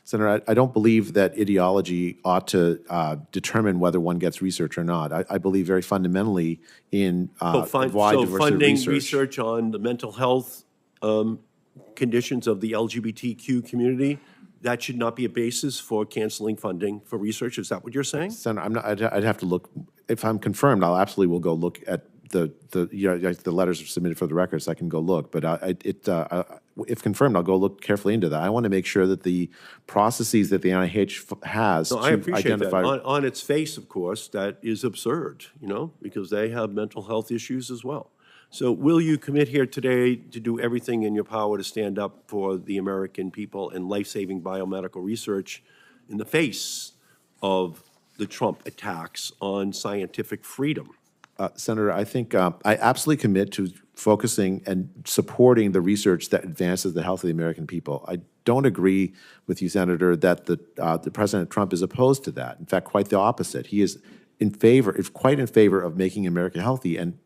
Senator, I don't believe that ideology ought to determine whether one gets research or not. I believe very fundamentally in wide diversity of funding research. research on the mental health conditions of the LGBTQ community, that should not be a basis for canceling funding for research. Is that what you're saying? Senator, I'd have to look. If I'm confirmed, I'll absolutely will go look at the letters are submitted for the record, so I can go look. But if confirmed, I'll go look carefully into that. I want to make sure that the processes that the NIH has No, to I appreciate identify. that. On its face, of course, that is absurd, because they have mental health issues as well. So will you commit here today to do everything in your power to stand up for the American people and life-saving biomedical research in the face of the Trump attacks on scientific freedom? Senator, I think I absolutely commit to focusing and supporting the research that advances the health of the American people. I don't agree with you, Senator, that the President Trump is opposed to that. In fact, quite the opposite. He is quite in favor of making America healthy, and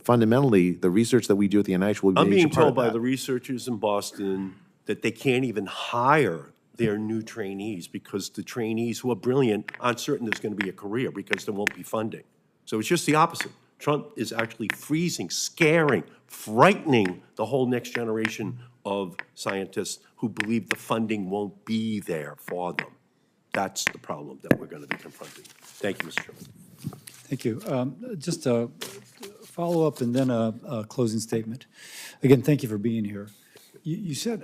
fundamentally, the research that we do at the NIH will be I'm a major being part told of by that. the researchers in Boston that they can't even hire their new trainees because the trainees who are brilliant aren't certain there's going to be a career because there won't be funding. So it's just the opposite. Trump is actually freezing, scaring, frightening the whole next generation of scientists who believe the funding won't be there for them. That's the problem that we're going to be confronting. Thank you, Mr. Chairman. Thank you. Just a follow-up and then a closing statement. Again, thank you for being here. You said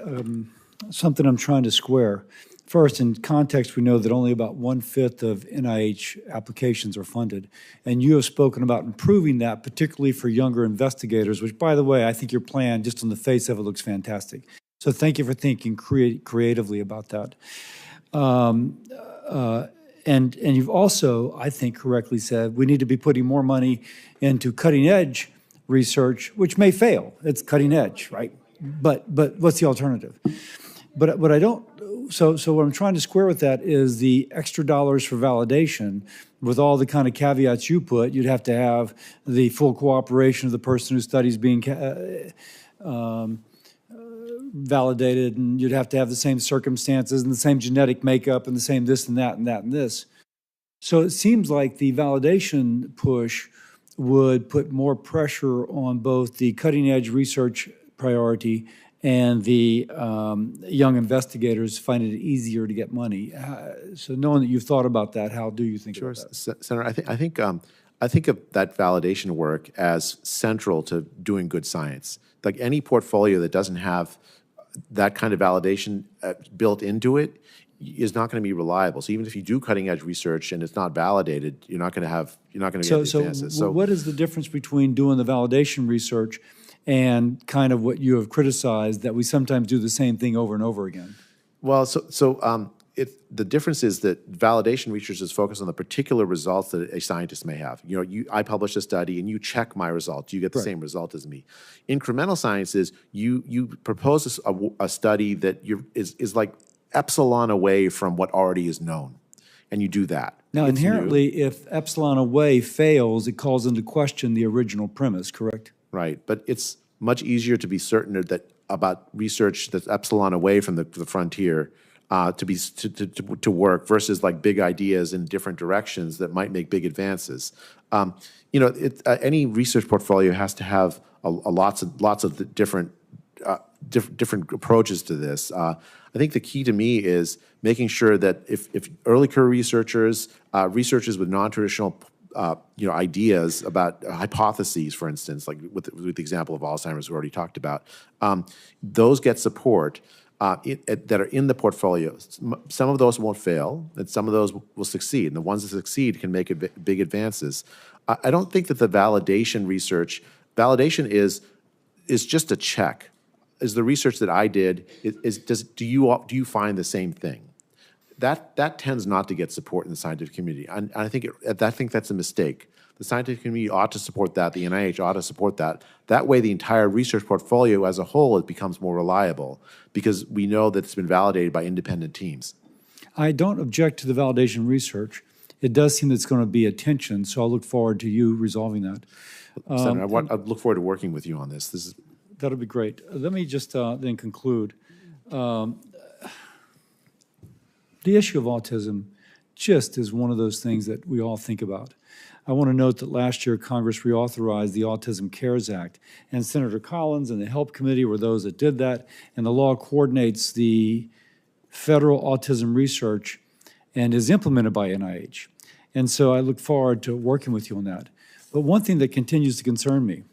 something I'm trying to square. First, in context, we know that only about 1/5 of NIH applications are funded, and you have spoken about improving that, particularly for younger investigators, which, by the way, I think your plan, just on the face of it, looks fantastic. So thank you for thinking creatively about that. And you've also, I think, correctly said we need to be putting more money into cutting-edge research, which may fail. It's cutting edge, right? But what's the alternative? But I don't. So what I'm trying to square with that is the extra dollars for validation. With all the kind of caveats you put, you'd have to have the full cooperation of the person whose study's being validated, and you'd have to have the same circumstances and the same genetic makeup and the same this and that and that and this. So it seems like the validation push would put more pressure on both the cutting edge research priority and the young investigators finding it easier to get money. So knowing that you've thought about that, how do you think about that? Senator, I think of that validation work as central to doing good science. Like any portfolio that doesn't have that kind of validation built into it is not going to be reliable. So even if you do cutting edge research and it's not validated, you're not going to get the advances. So what is the difference between doing the validation research and kind of what you have criticized, that we sometimes do the same thing over and over again? Well, the difference is that validation research is focused on the particular results that a scientist may have. I publish a study and you check my result. You get the same result as me. Incremental science is you propose a study that is like epsilon away from what already is known, and you do that. Now, It's inherently, new. if epsilon away fails, it calls into question the original premise, correct? Right, but it's much easier to be certain that about research that's epsilon away from the frontier to work versus like big ideas in different directions that might make big advances. Any research portfolio has to have lots of different approaches to this. I think the key to me is making sure that if early career researchers with non-traditional ideas about hypotheses, for instance, like with the example of Alzheimer's we already talked about, those get support that are in the portfolio. Some of those won't fail, and some of those will succeed. And the ones that succeed can make big advances. I don't think that the validation research Validation is just a check. Is the research that I did, do you find the same thing? That tends not to get support in the scientific community. And I think that's a mistake. The scientific community ought to support that. The NIH ought to support that. That way, the entire research portfolio as a whole, it becomes more reliable because we know that it's been validated by independent teams. I don't object to the validation research. It does seem that it's going to be a tension, so I'll look forward to you resolving that. Senator, I look forward to working with you on this. That'll be great. Let me just then conclude. The issue of autism just is one of those things that we all think about. I want to note that last year Congress reauthorized the Autism Cares Act, and Senator Collins and the HELP Committee were those that did that, and the law coordinates the federal autism research and is implemented by NIH. And so I look forward to working with you on that. But one thing that continues to concern me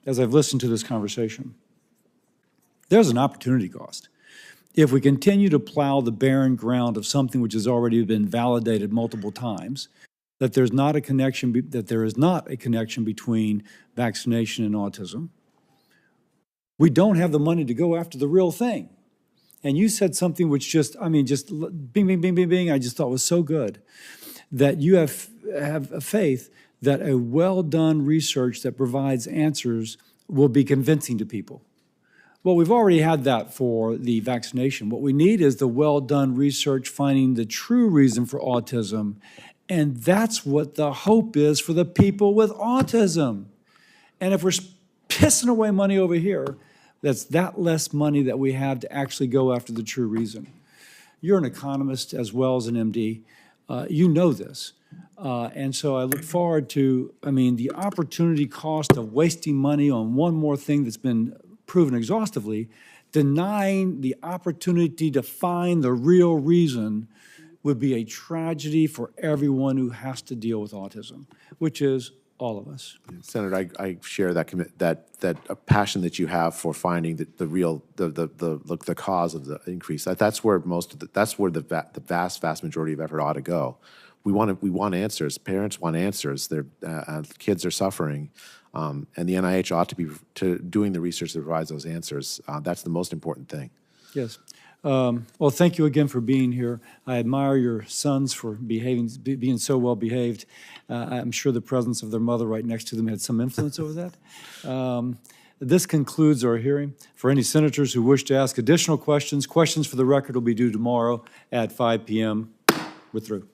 as I've listened to this conversation, there's an opportunity cost. If we continue to plow the barren ground of something which has already been validated multiple times, that there is not a connection between vaccination and autism, we don't have the money to go after the real thing. And you said something which just bing, bing, bing, bing, bing, I just thought was so good, that you have a faith that a well-done research that provides answers will be convincing to people. Well, we've already had that for the vaccination. What we need is the well-done research finding the true reason for autism, and that's what the hope is for the people with autism. And if we're pissing away money over here, that's that less money that we have to actually go after the true reason. You're an economist as well as an MD. You know this. And so I look forward to, the opportunity cost of wasting money on one more thing that's been proven exhaustively, denying the opportunity to find the real reason would be a tragedy for everyone who has to deal with autism, which is all of us. Senator, I share that passion that you have for finding the cause of the increase. That's where the vast majority of effort ought to go. We want answers. Parents want answers. Their kids are suffering, and the NIH ought to be doing the research that provides those answers. That's the most important thing. Yes. Well, thank you again for being here. I admire your sons for being so well behaved. I'm sure the presence of their mother right next to them had some influence over that. This concludes our hearing. For any senators who wish to ask additional questions for the record will be due tomorrow at 5 p.m. We're through.